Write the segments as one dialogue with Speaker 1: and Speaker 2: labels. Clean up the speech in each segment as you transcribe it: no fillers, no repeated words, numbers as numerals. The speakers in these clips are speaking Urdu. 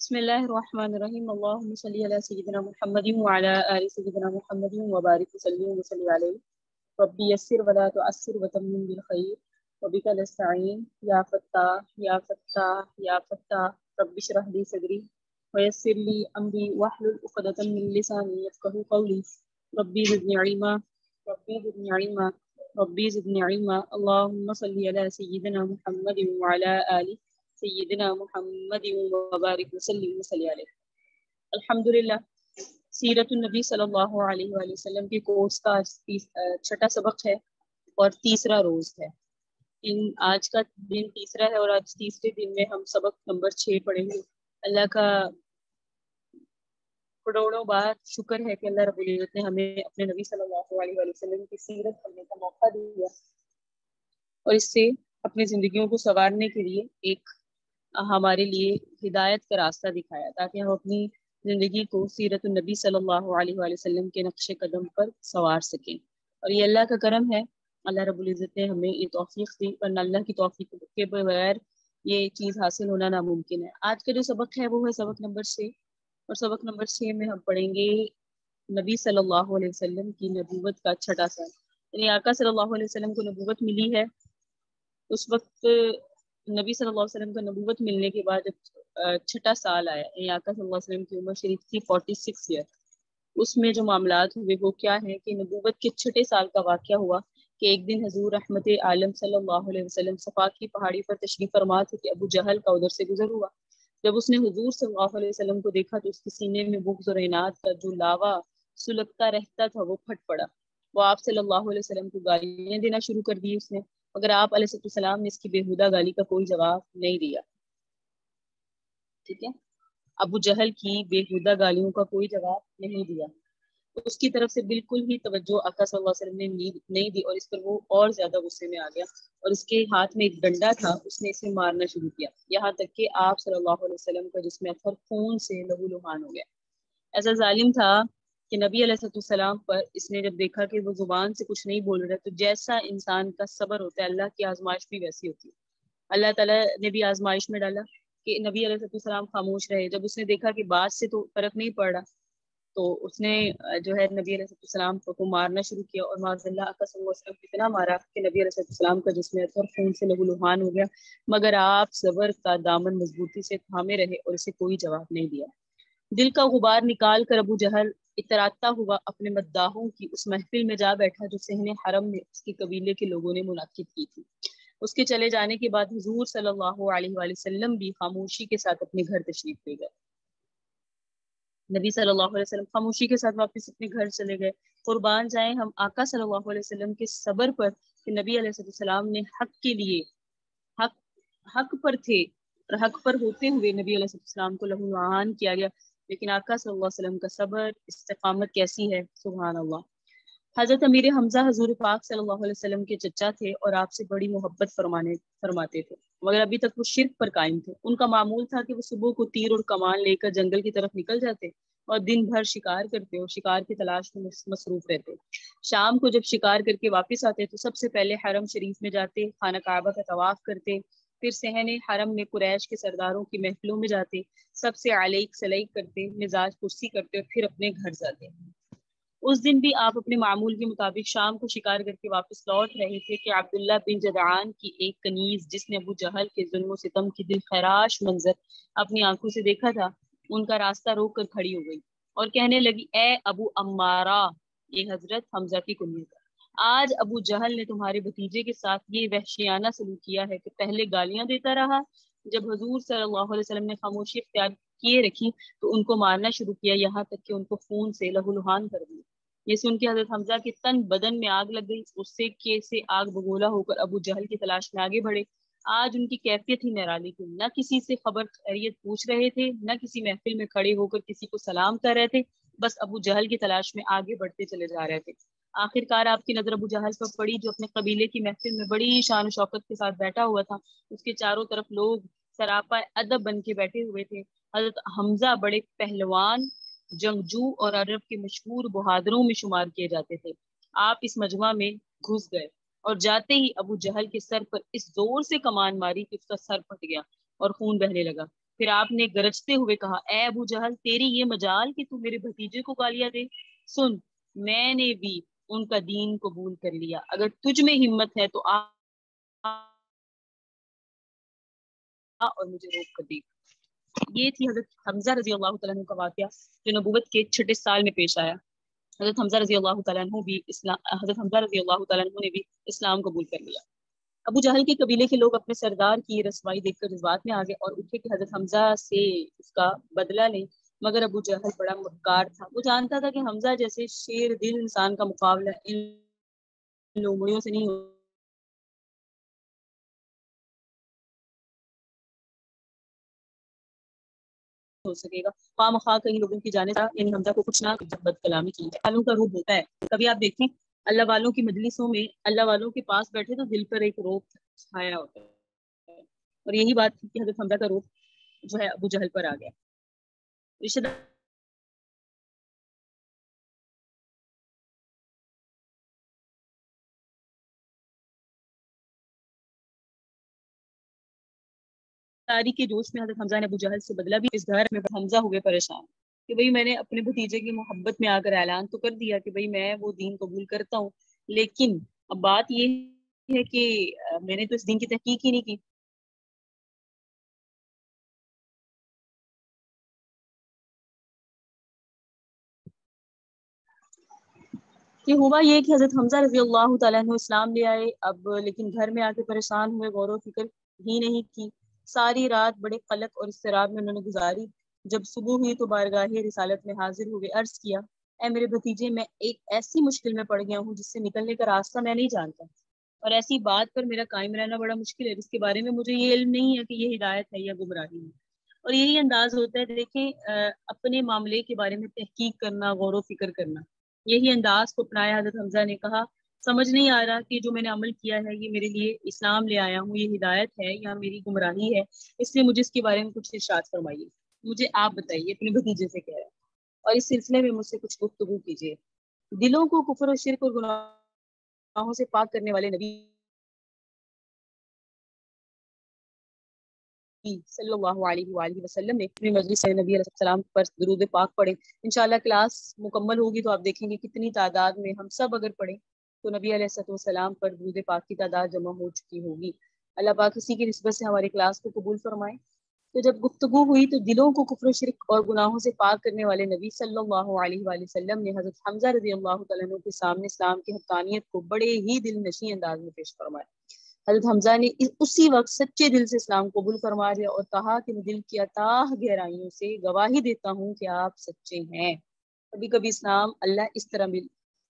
Speaker 1: بسم الله الرحمن الرحيم اللهم صل على سيدنا محمد وعلى آل سيدنا محمد وبارك وسلم عليه ربي يسر ولا تعسر وتمم بالخير وبك نستعين يا فتاح يا فتاح يا فتاح رب اشرح لي صدري ويسر لي أمري واحلل عقدة من لساني يفقهوا قولي ربي زدني علما ربي زدني علما ربي زدني علما اللهم صل على سيدنا محمد وعلى آله سیدنا محمد وبارک وسلم علیہ۔ الحمدللہ سیرت النبی صلی اللہ علیہ وآلہ وسلم کے کورس کا چھٹا سبق ہے اور تیسرا روز ہے۔ آج کا دن تیسرا ہے اور آج تیسرے دن میں ہم سبق نمبر 6 پڑھیں گے۔ اللہ کا کروڑوں بار شکر ہے کہ اللہ رب العزت نے ہمیں اپنے نبی صلی اللہ علیہ وآلہ وسلم کی سیرت پڑھنے کا موقع دیا اور اس سے اپنی زندگیوں کو سنوارنے کے لیے ایک ہمارے لیے ہدایت کا راستہ دکھایا تاکہ ہم اپنی زندگی کو سیرت النبی صلی اللہ علیہ وآلہ وسلم کے نقش قدم پر سنوار سکیں۔ اور یہ اللہ کا کرم ہے، اللہ رب العزت نے ہمیں یہ توفیق دی، ورنہ اللہ کی توفیق کے بغیر یہ چیز حاصل ہونا ناممکن ہے۔ آج کا جو سبق ہے وہ ہے سبق نمبر 6 اور سبق نمبر 6 میں ہم پڑھیں گے نبی صلی اللہ علیہ وسلم کی نبوت کا چھٹا سال۔ یعنی آقا صلی اللہ علیہ وسلم کو نبوت ملی ہے، اس وقت نبی صلی اللہ علیہ وسلم کا نبوت ملنے کے بعد جب چھٹا سال آیا، یعنی آقا صلی اللہ علیہ وسلم کی عمر شریف تھی 46 ایئر، اس میں جو معاملات ہوئے وہ کیا ہے کہ نبوت کے چھٹے سال کا واقعہ ہوا کہ ایک دن حضور رحمت عالم صلی اللہ علیہ وسلم صفا کی پہاڑی پر تشریف فرما تھے کہ ابو جہل کا ادھر سے گزر ہوا۔ جب اس نے حضور صلی اللہ علیہ وسلم کو دیکھا تو اس کے سینے میں بغض اور عناد کا جو لاوا سلگتا رہتا تھا وہ پھٹ پڑا۔ وہ آپ صلی اللہ علیہ وسلم کو گالیاں دینا شروع کر دی اس نے، مگر آپ علیہ السلام نے اس کی بےہودہ گالی کا کوئی جواب نہیں دیا۔ ٹھیک ہے، ابو جہل کی بےہودہ گالیوں کا کوئی جواب نہیں دیا، اس کی طرف سے بالکل ہی توجہ آقا صلی اللہ علیہ وسلم نے نہیں دی، اور اس پر وہ اور زیادہ غصے میں آ گیا اور اس کے ہاتھ میں ایک ڈنڈا تھا، اس نے اسے مارنا شروع کیا، یہاں تک کہ آپ صلی اللہ علیہ وسلم کا جسم اطہر خون سے لہو لہان ہو گیا۔ ایسا ظالم تھا کہ نبی علیہ السلام پر اس نے جب دیکھا کہ وہ زبان سے کچھ نہیں بول رہا تو جیسا انسان کا صبر ہوتا ہے، اللہ کی آزمائش بھی ویسی ہوتی ہے، اللہ تعالیٰ نے بھی آزمائش میں ڈالا کہ نبی علیہ السلام خاموش رہے۔ جب اس نے دیکھا کہ بات سے تو فرق نہیں پڑ رہا تو اس نے جو ہے نبی علیہ السلام کو مارنا شروع کیا، اور معاذ اللہ آقا صلی اللہ علیہ وسلم اتنا مارا کہ نبی علیہ السلام کا جسم اطہر خون سے لہو لہان ہو گیا، مگر آپ صبر کا دامن مضبوطی سے تھامے رہے اور اسے کوئی جواب نہیں دیا۔ دل کا غبار نکال کر ابو جہل اتراتا ہوا اپنے مداحوں کی اس محفل میں جا بیٹھا جو صحن حرم میں اس کے قبیلے کے لوگوں نے منعقد کی تھی۔ اس کے چلے جانے کے بعد حضور صلی اللہ علیہ وآلہ وسلم بھی خاموشی کے ساتھ اپنے گھر تشریف لے گئے۔ نبی صلی اللہ علیہ وسلم خاموشی کے ساتھ واپس اپنے گھر چلے گئے۔ قربان جائیں ہم آقا صلی اللہ علیہ وسلم کے صبر پر کہ نبی علیہ السلام نے حق کے لیے حق پر تھے اور حق پر ہوتے ہوئے نبی علیہ السلام کو لہو لہان کیا گیا، لیکن آقا صلی اللہ علیہ وسلم کا صبر استقامت کیسی ہے، سبحان اللہ۔ حضرت امیر حمزہ حضور پاک صلی اللہ علیہ وسلم کے چچا تھے اور آپ سے بڑی محبت فرماتے تھے، مگر ابھی تک وہ شرک پر قائم تھے۔ ان کا معمول تھا کہ وہ صبح کو تیر اور کمان لے کر جنگل کی طرف نکل جاتے اور دن بھر شکار کرتے اور شکار کی تلاش میں مصروف رہتے۔ شام کو جب شکار کر کے واپس آتے تو سب سے پہلے حرم شریف میں جاتے، خانہ کعبہ کا طواف کرتے، پھر صحن حرم میں قریش کے سرداروں کی محفلوں میں جاتے، سب سے علیک سلیک کرتے، مزاج پرسی کرتے اور پھر اپنے گھر جاتے۔ اس دن بھی آپ اپنے معمول کے مطابق شام کو شکار کر کے واپس لوٹ رہے تھے کہ عبداللہ بن جدعان کی ایک کنیز جس نے ابو جہل کے ظلم و ستم کی دل خراش منظر اپنی آنکھوں سے دیکھا تھا، ان کا راستہ روک کر کھڑی ہو گئی اور کہنے لگی، اے ابو عمارہ، یہ حضرت حمزہ کی کنیز ہے، آج ابو جہل نے تمہارے بھتیجے کے ساتھ یہ وحشیانہ سلوک کیا ہے کہ پہلے گالیاں دیتا رہا، جب حضور صلی اللہ علیہ وسلم نے خاموشی اختیار کیے رکھی تو ان کو مارنا شروع کیا، یہاں تک کہ ان کو خون سے لہو لہان کر دیا۔ یہ سن کے حضرت حمزہ کے تن بدن میں آگ لگ گئی، اس سے آگ بگولا ہو کر ابو جہل کی تلاش میں آگے بڑھے۔ آج ان کی کیفیت ہی نرالی تھی، نہ کسی سے خبر خیریت پوچھ رہے تھے، نہ کسی محفل میں کھڑے ہو کر کسی کو سلام کر رہے تھے، بس ابو جہل کی تلاش میں آگے بڑھتے چلے جا رہے تھے۔ آخر کار آپ کی نظر ابو جہل پر پڑی جو اپنے قبیلے کی محفل میں بڑی شان و شوکت کے ساتھ بیٹھا ہوا تھا، اس کے چاروں طرف لوگ سراپا ادب بن کے بیٹھے ہوئے تھے۔ حضرت حمزہ بڑے پہلوان، جنگجو اور عرب کے مشہور بہادروں میں شمار کیے جاتے تھے۔ آپ اس مجمع میں گھس گئے اور جاتے ہی ابو جہل کے سر پر اس زور سے کمان ماری کہ اس کا سر پھٹ گیا اور خون بہنے لگا۔ پھر آپ نے گرجتے ہوئے کہا اے ابو جہل تیری یہ مجال کہ تو میرے بھتیجے کو گالیاں دے، سن میں نے بھی ان کا دین قبول کر لیا، اگر تجھ میں ہمت ہے تو اور مجھے روک کر دیکھ۔ یہ تھی حضرت حمزہ رضی اللہ تعالیٰ عنہ کا واقعہ جو نبوت کے 6 سال میں پیش آیا۔ حضرت حمزہ رضی اللہ تعالیٰ عنہ بھی حضرت حمزہ رضی اللہ تعالیٰ عنہ نے بھی اسلام قبول کر لیا۔ ابو جہل کے قبیلے کے لوگ اپنے سردار کی رسوائی دیکھ کر جذبات میں آ گئے اور اٹھے کہ حضرت حمزہ سے اس کا بدلہ لیں، مگر ابو جہل بڑا مکار تھا، وہ جانتا تھا کہ حمزہ جیسے شیر دل انسان کا مقابلہ ان لومڑیوں سے نہیں ہو سکے گا، خواہ مخواہ کئی لوگوں کی جانب یعنی حمزہ کو کچھ نہ بد کلامی کی ہے۔ والوں کا روپ ہوتا ہے، کبھی آپ دیکھیں اللہ والوں کی مجلسوں میں اللہ والوں کے پاس بیٹھے تو دل پر ایک روپ چھایا ہوتا ہے، اور یہی بات تھی کہ حضرت حمزہ کا روپ جو ہے ابو جہل پر آ گیا۔ رشتہ داری کے جوش میں حضرت حمزہ نے ابو جہل سے بدلا بھی اس گھر میں حمزہ ہوئے پریشان کہ بھئی میں نے اپنے بھتیجے کی محبت میں آ کر اعلان تو کر دیا کہ بھئی میں وہ دین قبول کرتا ہوں، لیکن اب بات یہ ہے کہ میں نے تو اس دین کی تحقیق ہی نہیں کی۔ کہ ہوا یہ کہ حضرت حمزہ رضی اللہ تعالیٰ عنہ اسلام لے آئے، اب لیکن گھر میں آ کے پریشان ہوئے، غور و فکر ہی نہیں کی، ساری رات بڑے قلق اور اضطراب میں انہوں نے گزاری۔ جب صبح ہوئی تو بارگاہ رسالت میں حاضر ہوئے، عرض کیا اے میرے بھتیجے میں ایک ایسی مشکل میں پڑ گیا ہوں جس سے نکلنے کا راستہ میں نہیں جانتا، اور ایسی بات پر میرا قائم رہنا بڑا مشکل ہے جس کے بارے میں مجھے یہ علم نہیں ہے کہ یہ ہدایت ہے یا گمراہی ہے۔ اور یہی انداز ہوتا ہے، دیکھیں اپنے معاملے کے بارے میں تحقیق کرنا، غور و فکر کرنا، یہی انداز کو اپنایا۔ حضرت حمزہ نے کہا سمجھ نہیں آ رہا کہ جو میں نے عمل کیا ہے یہ میرے لیے اسلام لے آیا ہوں یہ ہدایت ہے یا میری گمراہی ہے، اس لیے مجھے اس کے بارے میں کچھ ارشاد فرمائیے، مجھے آپ بتائیے، اپنے بھتیجے سے کہہ رہا ہے، اور اس سلسلے میں مجھ سے کچھ گفتگو کیجیے۔ دلوں کو کفر و شرک اور گناہوں سے پاک کرنے والے نبی صلی اللہ علیہ وآلہ وسلم نے اپنی مجلس نبی علیہ السلام پر درود پاک پڑھے۔ انشاءاللہ کلاس مکمل ہوگی تو آپ دیکھیں گے کتنی تعداد میں ہم سب اگر پڑھیں تو نبی علیہ السلام پر درود پاک کی تعداد جمع ہو چکی ہوگی۔ اللہ پاک اسی کی نسبت سے ہماری کلاس کو قبول فرمائے۔ تو جب گفتگو ہوئی تو دلوں کو کفر و شرک اور گناہوں سے پاک کرنے والے نبی صلی اللہ علیہ وآلہ وسلم نے حضرت حمزہ رضی اللہ تعالیٰ عنہ کے سامنے اسلام کی حقانیت کو بڑے ہی دل نشیں انداز میں پیش فرمایا۔ حضرت حمزہ نے اسی وقت سچے دل سے اسلام قبول فرما لیا اور کہا کہ میں دل کی اتاہ گہرائیوں سے گواہی دیتا ہوں کہ آپ سچے ہیں۔ کبھی کبھی اسلام اللہ اس طرح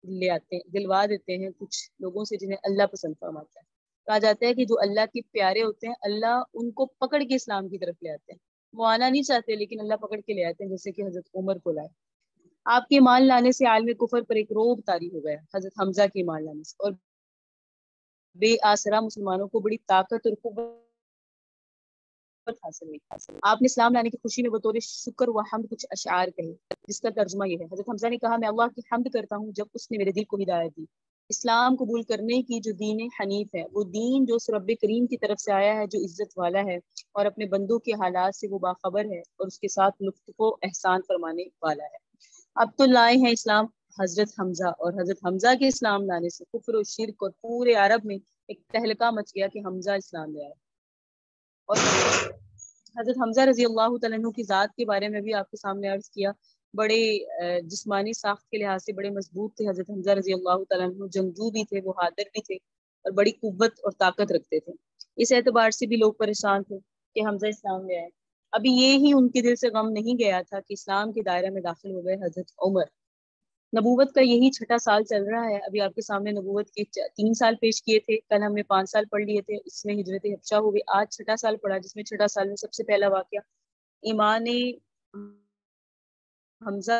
Speaker 1: لے آتے ہیں، دلوا دیتے ہیں کچھ لوگوں سے جنہیں اللہ پسند فرماتا ہے۔ کہا جاتا ہے کہ جو اللہ کے پیارے ہوتے ہیں اللہ ان کو پکڑ کے اسلام کی طرف لے آتے ہیں، وہ آنا نہیں چاہتے لیکن اللہ پکڑ کے لے آتے ہیں، جیسے کہ حضرت عمر کو لائے۔ آپ کے ایمان لانے سے عالم کفر پر ایک روب طاری ہو گیا، حضرت حمزہ کے ایمان لانے سے، اور بے آسرا مسلمانوں کو بڑی طاقت اور قوت حاصل ہوئی۔ آپ نے اسلام لانے کی خوشی میں بطور شکر و حمد کچھ اشعار کہے، جس کا ترجمہ یہ ہے۔ حضرت حمزہ نے کہا میں اللہ کی حمد کرتا ہوں جب اس نے میرے دل کو ہدایت دی۔ اسلام قبول کرنے کی جو دین حنیف ہے، وہ دین جو رب کریم کی طرف سے آیا ہے، جو عزت والا ہے اور اپنے بندوں کے حالات سے وہ باخبر ہے اور اس کے ساتھ لطف و احسان فرمانے والا ہے۔ اب تو لائے ہیں اسلام حضرت حمزہ، اور حضرت حمزہ کے اسلام لانے سے کفر و شرک اور پورے عرب میں ایک تہلکہ مچ گیا کہ حمزہ اسلام لے آئے۔ اور حضرت حمزہ رضی اللہ تعالیٰ عنہ کی ذات کے بارے میں بھی آپ کے سامنے عرض کیا، بڑے جسمانی ساخت کے لحاظ سے بڑے مضبوط تھے حضرت حمزہ رضی اللہ تعالیٰ عنہ، جنگجو بھی تھے، بہادر بھی تھے اور بڑی قوت اور طاقت رکھتے تھے۔ اس اعتبار سے بھی لوگ پریشان تھے کہ حمزہ اسلام لے آئے۔ ابھی یہ ہی ان کے دل سے غم نہیں گیا تھا کہ اسلام کے دائرہ میں داخل ہو گئے حضرت عمر۔ نبوت کا یہی 6 سال چل رہا ہے، ابھی آپ کے سامنے نبوت کے 3 سال پیش کیے تھے، کل ہم نے 5 سال پڑھ لیے تھے، اس میں ہجرت حبشہ ہو گئی، آج 6 سال پڑھا، جس میں 6 سال میں سب سے پہلا واقعہ ایمان حمزہ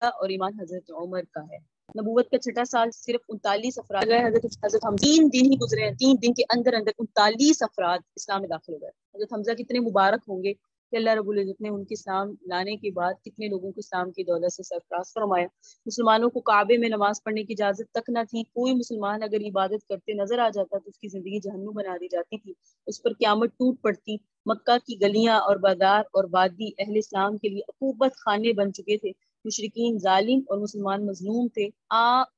Speaker 1: اور ایمان حضرت عمر کا ہے۔ نبوت کا 6 سال صرف 39 افراد گئے، حضرت ہم 3 دن ہی گزرے ہیں، 3 دن کے اندر 39 افراد اسلام میں داخل ہو گئے۔ حضرت حمزہ کتنے مبارک ہوں گے کہ اللہ رب العزت نے ان کے اسلام لانے کے بعد کتنے لوگوں کو اسلام کی دولت سے سرفراز فرمایا۔ مسلمانوں کو کعبے میں نماز پڑھنے کی اجازت تک نہ تھی، کوئی مسلمان اگر عبادت کرتے نظر آ جاتا تو اس کی زندگی جہنم بنا دی جاتی تھی، اس پر قیامت ٹوٹ پڑتی۔ مکہ کی گلیاں اور بازار اور وادی اہل اسلام کے لیے عقوبت خانے بن چکے تھے، مشرکین ظالم اور مسلمان مظلوم تھے۔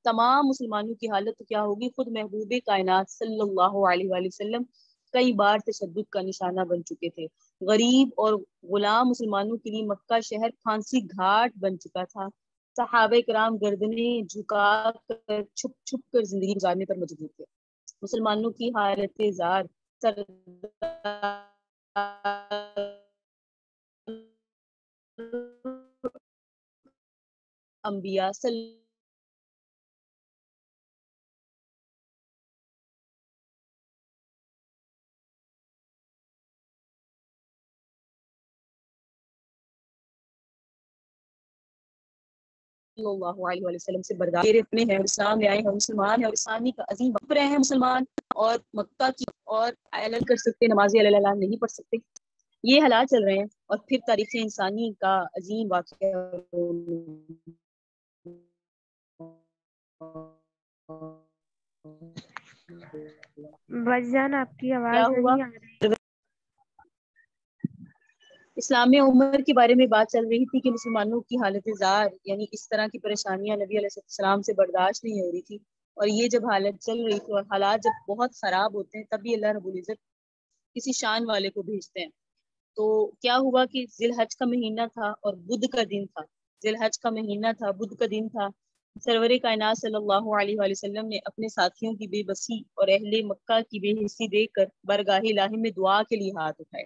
Speaker 1: تمام مسلمانوں کی حالت کیا ہوگی؟ خود محبوب کائنات صلی اللہ علیہ وآلہ وسلم کئی بار تشدد کا نشانہ بن چکے تھے۔ غریب اور غلام مسلمانوں کے لیے مکہ شہر پھانسی گھاٹ بن چکا تھا۔ صحابہ کرام گردنیں جھکا کر چھپ چھپ کر زندگی گزارنے پر مجبور تھے۔ مسلمانوں کی حالت زار انبیاء صلی اللہ علیہ وآلہ وسلم سے برداشت رکھنے ہیں، اسلام لے آئے ہیں، مسلمان ہیں اور اسلامی کا عظیم وقت رہے ہیں مسلمان، اور مکہ کی اور اعلان کر سکتے، نمازی اعلان نہیں پڑھ سکتے، یہ حالات چل رہے ہیں۔ اور پھر تاریخ انسانی کا عظیم واقعہ
Speaker 2: بچ جانا، آپ کی
Speaker 1: کیا
Speaker 2: آواز
Speaker 1: ہوا؟
Speaker 2: نہیں آ رہی۔
Speaker 1: اسلام عمر کے بارے میں بات چل رہی تھی کہ مسلمانوں کی حالت زار یعنی اس طرح کی پریشانیاں نبی علیہ السلام سے برداشت نہیں ہو رہی تھی، اور یہ جب حالت چل رہی تھی اور حالات جب بہت خراب ہوتے ہیں تبھی اللہ رب العزت کسی شان والے کو بھیجتے ہیں۔ تو کیا ہوا کہ ذی الحج کا مہینہ تھا اور بدھ کا دن تھا، ذی الحج کا مہینہ تھا، بدھ کا دن تھا۔ سرور کائنات صلی اللہ علیہ وآلہ وسلم نے اپنے ساتھیوں کی بے بسی اور اہل مکہ کی بے حسی دیکھ کر برگاہ الہی میں دعا کے لیے ہاتھ اٹھائے۔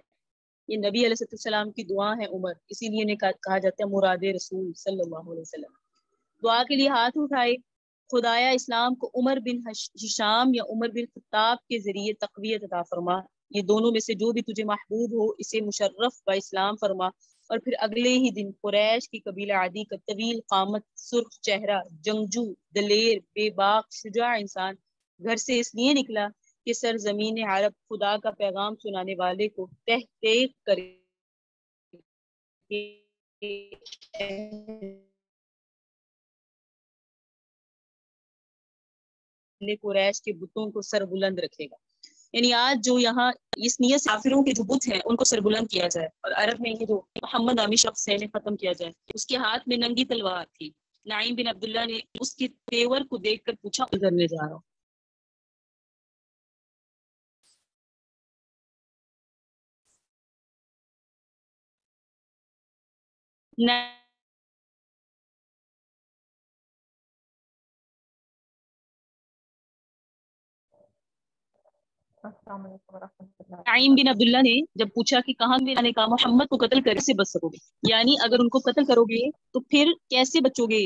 Speaker 1: یہ نبی علیہ السلام کی دعا ہے عمر، اسی لیے انہیں کہا جاتا ہے مراد رسول صلی اللہ علیہ وسلم۔ دعا کے لیے ہاتھ اٹھائے، خدایا اسلام کو عمر بن ہشام یا عمر بن خطاب کے ذریعے تقویت عطا فرما، یہ دونوں میں سے جو بھی تجھے محبوب ہو اسے مشرف با اسلام فرما۔ اور پھر اگلے ہی دن قریش کی قبیلہ عادی کا طویل قامت، سرخ چہرہ، جنگجو، دلیر، بے باک، شجاع انسان گھر سے اس لیے نکلا کہ سرزمین عرب خدا کا پیغام سنانے والے کو تحقیق کرے قریش کے بتوں کو سر بلند رکھے گا۔ یعنی آج جو یہاں اس نیت سے کافروں کے جو بت ہیں ان کو سر بلند کیا جائے، اور عرب میں یہ جو محمد نامی شخص ہے انہیں ختم کیا جائے۔ اس کے ہاتھ میں ننگی تلوار تھی۔ نعیم بن عبداللہ نے اس کے تیور کو دیکھ کر پوچھا، کرنے جا رہا ہوں۔
Speaker 2: السلام علیکم ورحمۃ اللہ۔
Speaker 1: نعیم بن عبداللہ نے جب پوچھا کہ کہاں میں نے کہا محمد کو قتل کر سے بچ سکو گے، یعنی اگر ان کو قتل کرو گے تو پھر کیسے بچو گے؟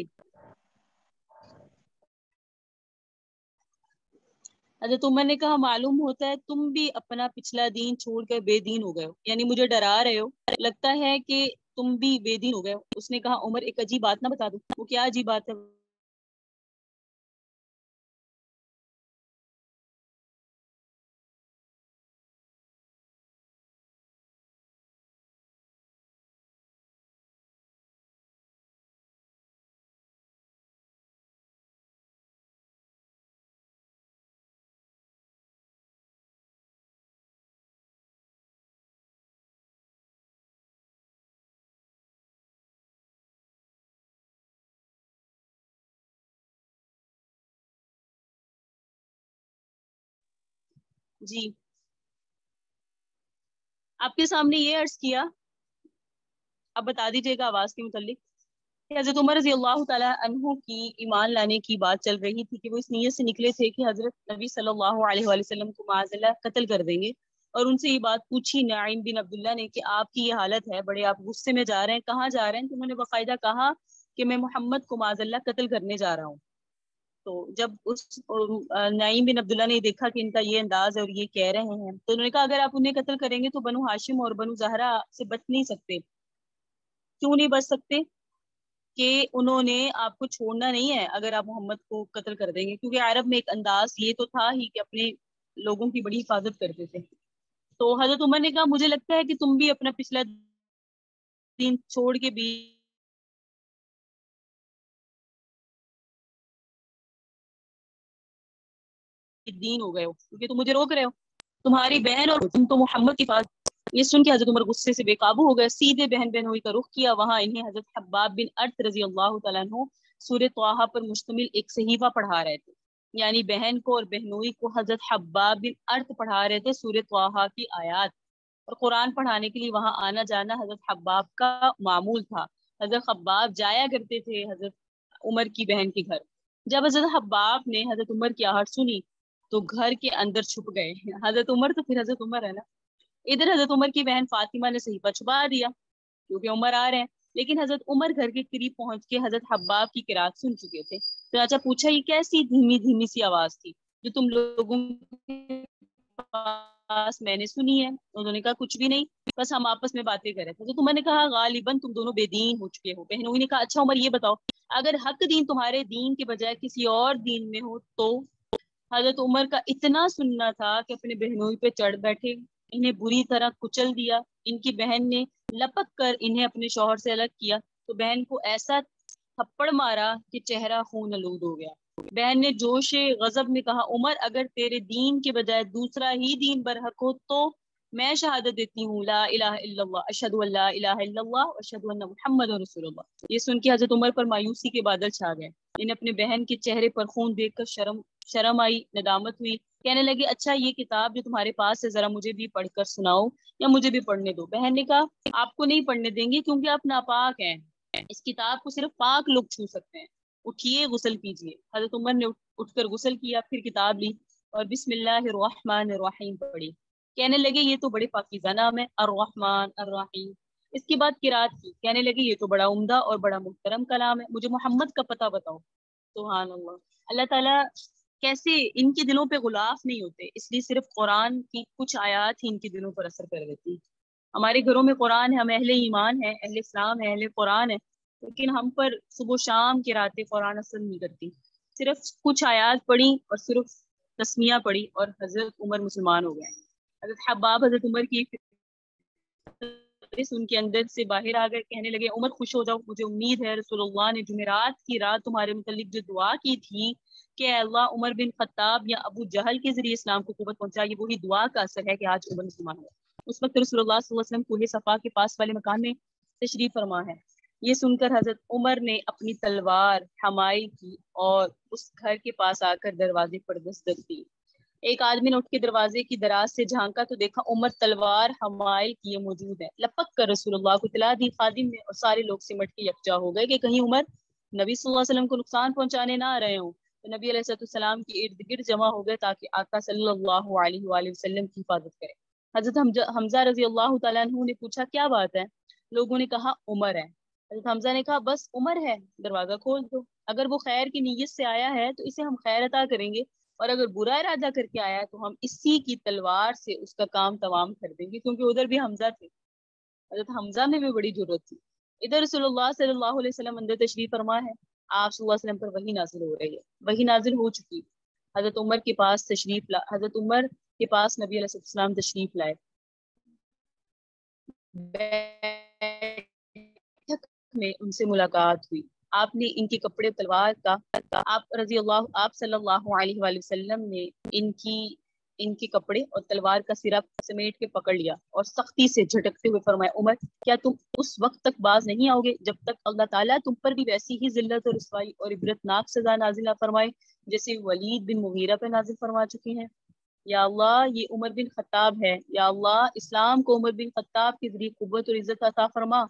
Speaker 1: حضرت عمر نے کہا معلوم ہوتا ہے تم بھی اپنا پچھلا دین چھوڑ کر بے دین ہو گئے ہو، یعنی مجھے ڈرا رہے ہو، لگتا ہے کہ تم بھی بے دین ہو گئے ہو۔ اس نے کہا عمر ایک عجیب بات نہ بتا دوں؟ وہ کیا عجیب بات ہے؟ جی آپ کے سامنے یہ عرض کیا، اب بتا دیجیے گا آواز کے متعلق کہ حضرت عمر رضی اللہ تعالیٰ عنہ کی ایمان لانے کی بات چل رہی تھی کہ وہ اس نیت سے نکلے تھے کہ حضرت نبی صلی اللہ علیہ وآلہ وسلم کو معاذ اللہ قتل کر دیں گے، اور ان سے یہ بات پوچھی نعیم بن عبداللہ نے کہ آپ کی یہ حالت ہے، بڑے آپ غصے میں جا رہے ہیں، کہاں جا رہے ہیں؟ تو انہوں نے باقاعدہ کہا کہ میں محمد کو معاذ اللہ قتل کرنے جا رہا ہوں۔ تو جب اس نعیم بن عبداللہ نے دیکھا کہ ان کا یہ انداز ہے اور یہ کہہ رہے ہیں، تو انہوں نے کہا اگر آپ انہیں قتل کریں گے تو بنو ہاشم اور بنو زہرا سے بچ نہیں سکتے۔ کیوں نہیں بچ سکتے؟ کہ انہوں نے آپ کو چھوڑنا نہیں ہے اگر آپ محمد کو قتل کر دیں گے، کیونکہ عرب میں ایک انداز یہ تو تھا ہی کہ اپنے لوگوں کی بڑی حفاظت کرتے تھے۔ تو حضرت عمر نے کہا مجھے لگتا ہے کہ تم بھی اپنا پچھلا دین چھوڑ کے بھی دین ہو گئے ہو کیونکہ تم مجھے روک رہے ہو، تمہاری بہن اور تم تو محمد کے پاس۔ یہ سن کے حضرت عمر غصے سے بے قابو ہو گئے، سیدھے بہن بہنوئی کا رخ کیا۔ وہاں انہیں حضرت حباب بن ارت رضی اللہ تعالیٰ عنہ سورہ طٰہٰ پر مشتمل ایک صحیفہ پڑھا رہے تھے، یعنی بہن کو اور بہنوئی کو حضرت حباب بن ارت پڑھا رہے تھے سورہ طٰہٰ کی آیات، اور قرآن پڑھانے کے لیے وہاں آنا جانا حضرت حباب کا معمول تھا۔ حضرت حباب جایا کرتے تھے حضرت عمر کی بہن کے گھر۔ جب حضرت حباب نے حضرت عمر کی آہٹ سنی تو گھر کے اندر چھپ گئے۔ حضرت عمر تو پھر حضرت عمر ہے نا۔ ادھر حضرت عمر کی بہن فاطمہ نے صحیفہ چھپا دیا کیونکہ عمر آ رہے ہیں، لیکن حضرت عمر گھر کے قریب پہنچ کے حضرت حباب کی قرات سن چکے تھے۔ چنانچہ پوچھا یہ کیسی دھیمی دھیمی سی آواز تھی جو تم لوگوں کے پاس میں نے سنی ہے؟ انہوں نے کہا کچھ بھی نہیں، بس ہم آپس میں باتیں کر رہے تھے۔ تو تمہیں نے کہا غالباً تم دونوں بے دین ہو چکے ہو۔ بہنوئی نے کہا اچھا عمر یہ بتاؤ اگر حق دین تمہارے دین کے بجائے کسی اور دین میں ہو تو؟ حضرت عمر کا اتنا سننا تھا کہ اپنے بہنوئی پہ چڑھ بیٹھے، انہیں بری طرح کچل دیا۔ ان کی بہن نے لپک کر انہیں اپنے شوہر سے الگ کیا تو بہن کو ایسا تھپڑ مارا کہ چہرہ خون آلود ہو گیا۔ بہن نے جوش غضب میں کہا عمر اگر تیرے دین کے بجائے دوسرا ہی دین برحق ہو تو میں شہادت دیتی ہوں لا الہ الا اللہ اشہد ان لا الہ الا اللہ اشہد ان محمد رسول اللہ۔ یہ سن کے حضرت عمر پر مایوسی کے بادل چھا گئے۔ انہیں اپنے بہن کے چہرے پر خون دیکھ کر شرم آئی، ندامت ہوئی۔ کہنے لگے اچھا یہ کتاب جو تمہارے پاس ہے ذرا مجھے بھی پڑھ کر سناؤ یا مجھے بھی پڑھنے دو۔ بہن نے کہا آپ کو نہیں پڑھنے دیں گے کیونکہ آپ ناپاک ہیں، اس کتاب کو صرف پاک لوگ چھو سکتے ہیں، اٹھیے غسل کیجیے۔ حضرت عمر نے اٹھ کر غسل کیا، پھر کتاب لی اور بسم اللہ الرحمن الرحیم پڑھی۔ کہنے لگے یہ تو بڑے پاکیزہ نام ہے، الرحمن الرحیم۔ اس کے بعد قرات کی، کہنے لگے یہ تو بڑا عمدہ اور بڑا محترم کلام ہے، مجھے محمد کا پتہ بتاؤ۔ سبحان اللہ، اللہ تعالیٰ کیسے ان کے دلوں پہ غلاف نہیں ہوتے، اس لیے صرف قرآن کی کچھ آیات ہی ان کے دلوں پر اثر کر دیتی۔ ہمارے گھروں میں قرآن ہے، ہم اہل ایمان ہے، اہل اسلام ہے، اہل قرآن ہے، لیکن ہم پر صبح و شام کی راتیں قرآن اثر نہیں کرتی۔ صرف کچھ آیات پڑھی اور صرف تسمیہ پڑھی اور حضرت عمر مسلمان ہو گئے۔ حضرت حباب حضرت عمر کی ان کے اندر سے باہر آ گئے، کہنے لگے عمر خوش ہو جاؤ، مجھے امید ہے رسول اللہ نے جمعرات کی رات تمہارے متعلق جو دعا کی تھی کہ اے اللہ عمر بن خطاب یا ابو جہل کے ذریعے اسلام کو قوت پہنچا، یہ وہی دعا کا اثر ہے کہ آج عمر مسلمان ہوا۔ اس وقت رسول اللہ صلی اللہ علیہ وسلم کوہ صفا کے پاس والے مکان میں تشریف فرما ہے۔ یہ سن کر حضرت عمر نے اپنی تلوار حمائل کی اور اس گھر کے پاس آ کر دروازے پر دستک دی۔ ایک آدمی نے اٹھ کے دروازے کی دراز سے جھانکا تو دیکھا عمر تلوار حمائل کیے موجود ہے۔ لپک کر رسول اللہ کو اطلاع دی خادم نے، اور سارے لوگ سمٹ کے یکجا ہو گئے کہ کہیں عمر نبی صلی اللہ علیہ وسلم کو نقصان پہنچانے نہ آ رہے ہوں۔ تو نبی علیہ السلام کے ارد گرد جمع ہو گئے تاکہ آقا صلی اللہ علیہ وآلہ وسلم کی حفاظت کرے۔ حضرت حمزہ رضی اللہ تعالیٰ عنہ نے پوچھا کیا بات ہے؟ لوگوں نے کہا عمر ہے۔ حضرت حمزہ نے کہا بس عمر ہے، دروازہ کھول دو، اگر وہ خیر کی نیت سے آیا ہے تو اسے ہم خیر عطا کریں گے، اور اگر برا ارادہ کر کے آیا ہے تو ہم اسی کی تلوار سے اس کا کام تمام کر دیں گے، کیونکہ ادھر بھی حمزہ تھے، حضرت حمزہ میں بھی بڑی جرت تھی۔ ادھر رسول اللہ صلی اللہ علیہ وسلم اندر تشریف فرما ہے، آپ صلی اللہ علیہ وسلم پر وحی نازل ہو رہی ہے، وحی نازل ہو چکی۔ حضرت عمر کے پاس حضرت عمر کے پاس نبی علیہ السلام تشریف لائے، میں ان سے ملاقات ہوئی۔ آپ نے ان کے کپڑے تلوار کا آپ صلی اللہ علیہ وآلہ وسلم نے ان کے کپڑے اور تلوار کا سرا سمیٹ کے پکڑ لیا اور سختی سے جھٹکتے ہوئے فرمایا عمر کیا تم اس وقت تک باز نہیں آؤ گے جب تک اللہ تعالیٰ تم پر بھی ویسی ہی ذلت اور رسوائی اور عبرتناک سزا نازل نہ فرمائے جیسے ولید بن مغیرہ پہ نازل فرما چکی ہیں؟ یا اللہ یہ عمر بن خطاب ہے، یا اللہ اسلام کو عمر بن خطاب کے ذریعے قوت اور عزت عطا فرما۔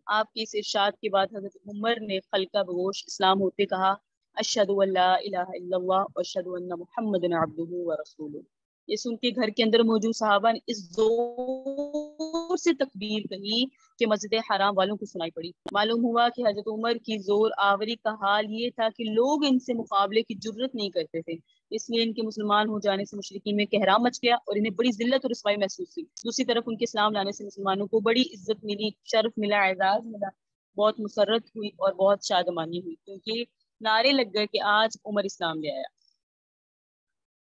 Speaker 1: آپ کی اس ارشاد کے بعد حضرت عمر نے خلقہ بگوش اسلام ہوتے کہا اشہد ان لا الہ الا اللہ واشہد ان محمد عبدہ ورسولہ۔ یہ سن کے گھر کے اندر موجود صحابہ نے اس زور سے تکبیر کہی کہ مسجد حرام والوں کو سنائی پڑی۔ معلوم ہوا کہ حضرت عمر کی زور آوری کا حال یہ تھا کہ لوگ ان سے مقابلے کی جرت نہیں کرتے تھے، اس لیے ان کے مسلمان ہو جانے سے مشرکین میں کہرام مچ گیا اور انہیں بڑی ذلت اور رسوائی محسوس ہوئی۔ دوسری طرف ان کے اسلام لانے سے مسلمانوں کو بڑی عزت ملی، شرف ملا، اعزاز ملا، بہت مسرت ہوئی اور بہت شادمانی ہوئی، کیونکہ نعرے لگ گئے کہ آج عمر اسلام لے آیا۔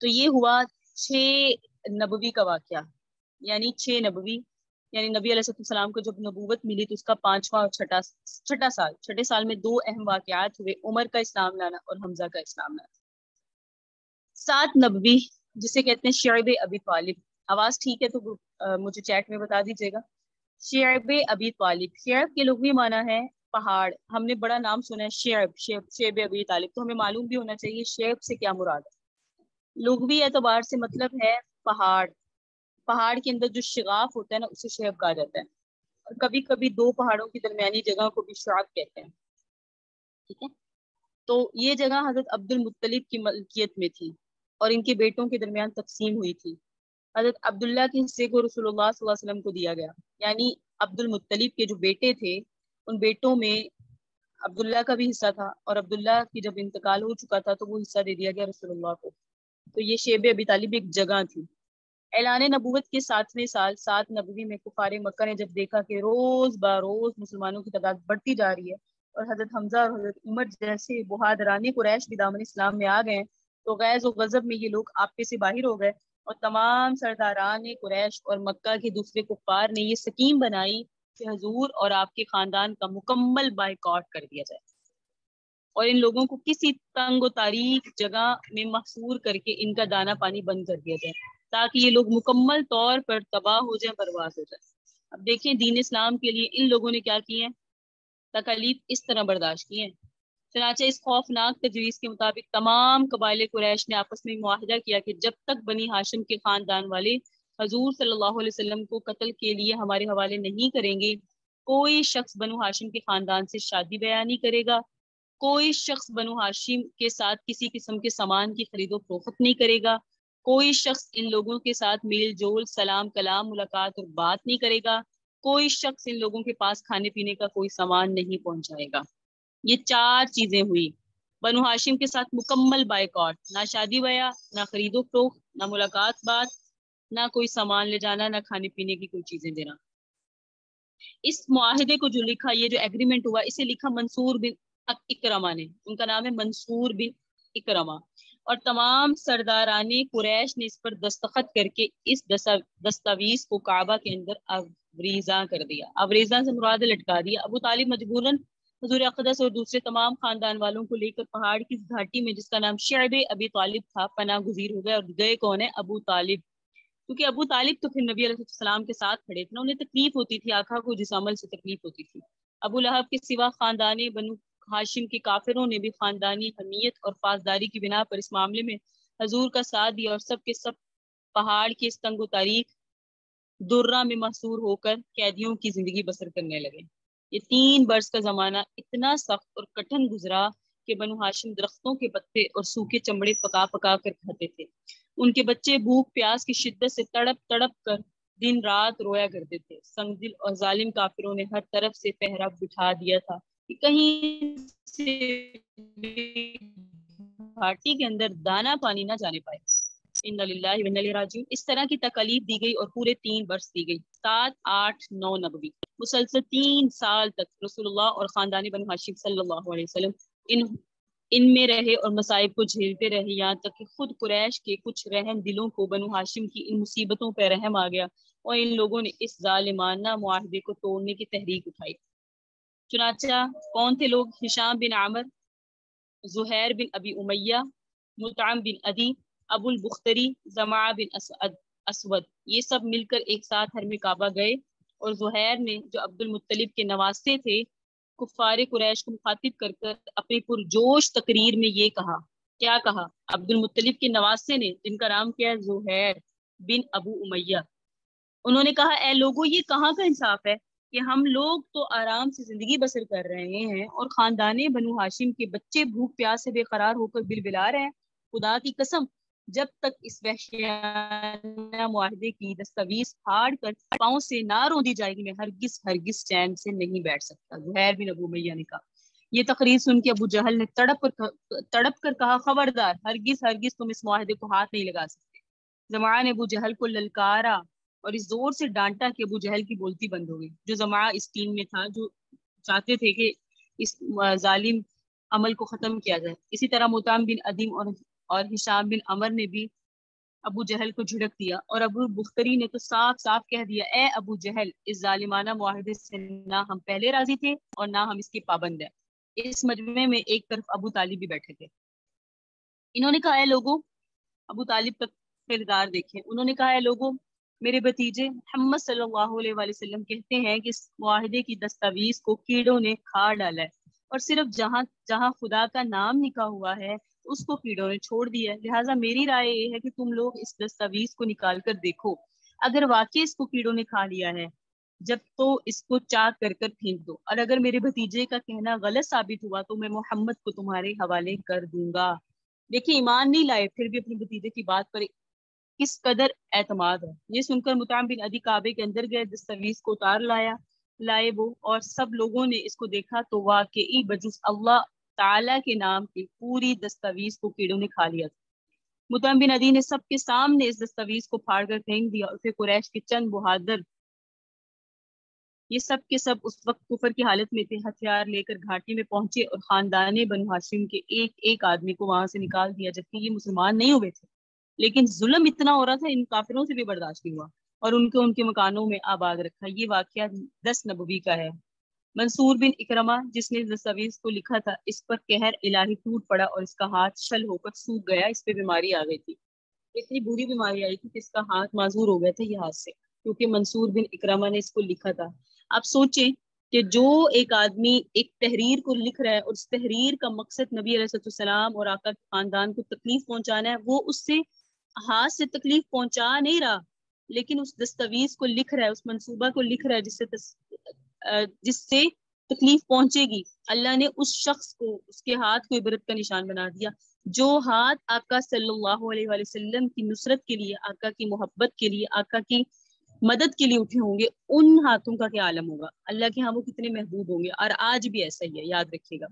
Speaker 1: تو یہ ہوا 6 نبوی کا واقعہ، یعنی 6 نبوی یعنی نبی علیہ السلام کو جب نبوت ملی تو اس کا 5واں اور چھٹے سال میں 2 اہم واقعات ہوئے، عمر کا اسلام لانا اور حمزہ کا اسلام لانا۔ 7 نبوی جسے کہتے ہیں شعب ابی طالب، آواز ٹھیک ہے تو مجھے چیٹ میں بتا دیجیے گا۔ شعب ابی طالب، شعب کے لغوی معنی ہے پہاڑ، ہم نے بڑا نام سنا ہے شعب ابی طالب، تو ہمیں معلوم بھی ہونا چاہیے شعب سے کیا مراد ہے۔ لغوی اعتبار سے مطلب ہے پہاڑ، پہاڑ کے اندر جو شغاف ہوتا ہے نا اسے شعب کہا جاتا ہے، اور کبھی کبھی 2 پہاڑوں کی درمیانی جگہ کو بھی شعب کہتے ہیں، ٹھیک ہے۔ تو یہ جگہ حضرت عبد المطلب کی ملکیت میں تھی اور ان کے بیٹوں کے درمیان تقسیم ہوئی تھی۔ حضرت عبداللہ کے حصے کو رسول اللہ صلی اللہ علیہ وسلم کو دیا گیا، یعنی عبد المطلب کے جو بیٹے تھے ان بیٹوں میں عبداللہ کا بھی حصہ تھا، اور عبداللہ کی جب انتقال ہو چکا تھا تو وہ حصہ دے دیا گیا رسول اللہ کو۔ تو یہ شیب ابی طالب ایک جگہ تھی۔ اعلان نبوت کے 7ویں سال 7 نبوی میں کفار مکہ نے جب دیکھا کہ روز بروز مسلمانوں کی تعداد بڑھتی جا رہی ہے اور حضرت حمزہ اور حضرت عمر جیسے بہادران قریش بھی دامن اسلام میں آ گئے، تو غیظ و غضب میں یہ لوگ آپے سے باہر ہو گئے، اور تمام سرداران قریش اور مکہ کے دوسرے کفار نے یہ سکیم بنائی کہ حضور اور آپ کے خاندان کا مکمل بائیکاٹ کر دیا جائے اور ان لوگوں کو کسی تنگ و تاریک جگہ میں محصور کر کے ان کا دانا پانی بند کر دیا جائے تاکہ یہ لوگ مکمل طور پر تباہ ہو جائیں، برباد ہو جائیں۔ اب دیکھیں دین اسلام کے لیے ان لوگوں نے کیا کی ہیں، تکالیف اس طرح برداشت کی ہیں۔ چنانچہ اس خوفناک تجویز کے مطابق تمام قبائل قریش نے آپس میں معاہدہ کیا کہ جب تک بنی ہاشم کے خاندان والے حضور صلی اللہ علیہ وسلم کو قتل کے لیے ہمارے حوالے نہیں کریں گے، کوئی شخص بنو ہاشم کے خاندان سے شادی بیاہ نہیں کرے گا، کوئی شخص بنو ہاشم کے ساتھ کسی قسم کے سامان کی خرید و فروخت نہیں کرے گا، کوئی شخص ان لوگوں کے ساتھ میل جول سلام کلام ملاقات اور بات نہیں کرے گا، کوئی شخص ان لوگوں کے پاس کھانے پینے کا کوئی سامان نہیں پہنچائے گا۔ یہ 4 چیزیں ہوئی۔ بنو ہاشم کے ساتھ مکمل بائیکاٹ، نہ شادی بیاہ، نہ خرید و فروخت، نہ ملاقات بات، نہ کوئی سامان لے جانا، نہ کھانے پینے کی کوئی چیزیں دینا۔ اس معاہدے کو جو لکھا، یہ جو ایگریمنٹ ہوا، اسے لکھا منصور بن اکرمہ نے، ان کا نام ہے منصور بن اکرمہ، اور تمام سرداران قریش نے اس پر دستخط کر کے اس دستاویز کو کعبہ کے اندر ابریزاں کر دیا۔ ابریزاں سے مراد لٹکا دیا۔ ابو طالب مجبوراً حضور اقدس اور دوسرے تمام خاندان والوں کو لے کر پہاڑ کی گھاٹی میں جس کا نام شعب ابی طالب تھا پناہ گزیر ہو گئے، اور گئے کون ہے؟ ابو طالب، کیونکہ ابو طالب تو پھر نبی علیہ السلام کے ساتھ کھڑے تھے، انہیں تکلیف ہوتی تھی، آقا کو جس عمل سے تکلیف ہوتی تھی۔ ابو لہب کے سوا خاندان بنو ہاشم کے کافروں نے بھی خاندانی حمیت اور پاسداری کی بنا پر اس معاملے میں حضور کا ساتھ دیا، اور سب کے سب پہاڑ کے اس تنگ و تاریک درہ میں محصور ہو کر قیدیوں کی زندگی بسر کرنے لگے۔ یہ 3 برس کا زمانہ اتنا سخت اور کٹھن گزرا کہ بنو ہاشم درختوں کے پتے اور سوکھے چمڑے پکا پکا کر کھاتے تھے۔ ان کے بچے بھوک پیاس کی شدت سے تڑپ تڑپ کر دن رات رویا کرتے تھے۔ سنگدل اور ظالم کافروں نے ہر طرف سے پہرا بٹھا دیا تھا کہ کہیں سے گھاٹی کے اندر دانا پانی نہ جانے پائے۔ انا للہ و انا الیہ راجعون۔ اس طرح کی تکالیف دی گئی اور پورے 3 برس دی گئی، 7 8 9 نبوی، مسلسل 3 سال تک رسول اللہ اور خاندان بنو ہاشم صلی اللہ علیہ وسلم ان میں رہے اور مصائب کو جھیلتے رہے، یہاں تک کہ خود قریش کے کچھ رحم دلوں کو بنو ہاشم کی ان مصیبتوں پہ رحم آ گیا اور ان لوگوں نے اس ظالمانہ معاہدے کو توڑنے کی تحریک اٹھائی۔ چنانچہ کون تھے لوگ؟ ہشام بن عامر، زہیر بن ابی امیہ، مطعم بن عدی، ابو البختری، زمعہ بن اسود، یہ سب مل کر ایک ساتھ حرم کعبہ گئے، اور زہیر نے جو عبد المطلب کے نواسے تھے کفار قریش کو مخاطب کر کر اپنی پرجوش تقریر میں یہ کہا، کیا کہا؟ عبد المطلب کے نواسے نے، جن کا نام کیا ہے؟ زہیر بن ابو امیہ، انہوں نے کہا اے لوگو، یہ کہاں کا انصاف ہے کہ ہم لوگ تو آرام سے زندگی بسر کر رہے ہیں اور خاندان بنو ہاشم کے بچے بھوک پیاس سے بے قرار ہو کر بلبلا رہے ہیں۔ خدا کی قسم، جب تک اس وحشیانہ معاہدے کی دستاویز پھاڑ کر پاؤں سے نہ روندی جائے گی، میں ہرگز چین سے نہیں بیٹھ سکتا۔ زہیر بن ابو امیہ نے کہا۔ یہ تقریر سن کے ابو جہل نے تڑپ کر کہا، خبردار، ہرگز تم اس معاہدے کو ہاتھ نہیں لگا سکتے۔ زمعہ نے ابو جہل کو للکارا اور اس زور سے ڈانٹا کہ ابو جہل کی بولتی بند ہو گئی۔ جو زمعہ اس ٹیم میں تھا، جو چاہتے تھے کہ اس ظالم عمل کو ختم کیا جائے۔ اسی طرح مطعم بن عدیم اور ہشام بن عمر نے بھی ابو جہل کو جھڑک دیا، اور ابو بختری نے تو صاف صاف کہہ دیا، اے ابو جہل، اس ظالمانہ معاہدے سے نہ ہم پہلے راضی تھے اور نہ ہم اس کے پابند ہیں۔ اس مجمع میں ایک طرف ابو طالب بھی بیٹھے تھے۔ انہوں نے کہا، اے لوگوں، ابو طالب کا کردار دیکھیں، انہوں نے کہا، اے لوگوں، میرے بھتیجے محمد صلی اللہ علیہ وآلہ وسلم کہتے ہیں کہ اس معاہدے کی دستاویز کو کیڑوں نے کھا ڈالا ہے، اور صرف جہاں جہاں خدا کا نام لکھا ہوا ہے اس کو کیڑوں نے چھوڑ دیا ہے۔ لہٰذا میری رائے یہ ہے کہ تم لوگ اس دستاویز کو نکال کر دیکھو، اگر واقعی اس کو کیڑوں نے کھا لیا ہے جب تو اس کو چاک کر کر پھینک دو، اور اگر میرے بھتیجے کا کہنا غلط ثابت ہوا تو میں محمد کو تمہارے حوالے کر دوں گا۔ دیکھیں، ایمان نہیں لائے، پھر بھی اپنے بھتیجے کی بات پر کس قدر اعتماد ہے۔ یہ سن کر مطعم بن عدی کعبے کے اندر گئے، دستاویز کو اتار لائے وہ، اور سب لوگوں نے اس کو دیکھا تو واقعی بجز اللہ تعالیٰ کے نام کی پوری دستاویز کو کیڑوں نے کھا لیا تھا۔ مطعم بن عدی نے سب کے سامنے اس دستاویز کو پھاڑ کر پھینک دیا، اور پھر قریش کے چند بہادر، یہ سب کے سب اس وقت کفر کی حالت میں تھے، ہتھیار لے کر گھاٹی میں پہنچے اور خاندان بنو ہاشم کے ایک ایک آدمی کو وہاں سے نکال دیا، جبکہ یہ مسلمان نہیں ہوئے تھے، لیکن ظلم اتنا ہو رہا تھا ان کافروں سے بھی برداشت نہیں ہوا، اور ان کے مکانوں میں آباد رکھا۔ یہ واقعہ 10 نبوی کا ہے۔ منصور بن اکرمہ، جس نے دستاویز کو لکھا تھا، اس پر قہر الہی ٹوٹ پڑا اور اس کا ہاتھ شل ہو کر سوکھ گیا، اس پہ بیماری آ گئی تھی، اتنی بری بیماری آئی تھی کہ اس کا ہاتھ معذور ہو گیا تھا یہ ہاتھ سے، کیونکہ منصور بن اکرمہ نے اس کو لکھا تھا۔ آپ سوچیں کہ جو ایک آدمی ایک تحریر کو لکھ رہا ہے اور اس تحریر کا مقصد نبی علیہ السلام اور آقا کے خاندان کو تکلیف پہنچانا ہے، وہ اس سے ہاتھ سے تکلیف پہنچا نہیں رہا، لیکن اس دستاویز کو لکھ رہا ہے، اس منصوبہ کو لکھ رہا ہے جس سے تکلیف پہنچے گی۔ اللہ نے اس شخص کو، اس کے ہاتھ کو عبرت کا نشان بنا دیا۔ جو ہاتھ آقا صلی اللہ علیہ وآلہ وسلم کی نصرت کے لیے، آقا کی محبت کے لیے، آقا کی مدد کے لیے اٹھے ہوں گے، ان ہاتھوں کا کیا عالم ہوگا، اللہ کے ہاں وہ کتنے محبوب ہوں گے۔ اور آج بھی ایسا ہی ہے، یاد رکھیے گا،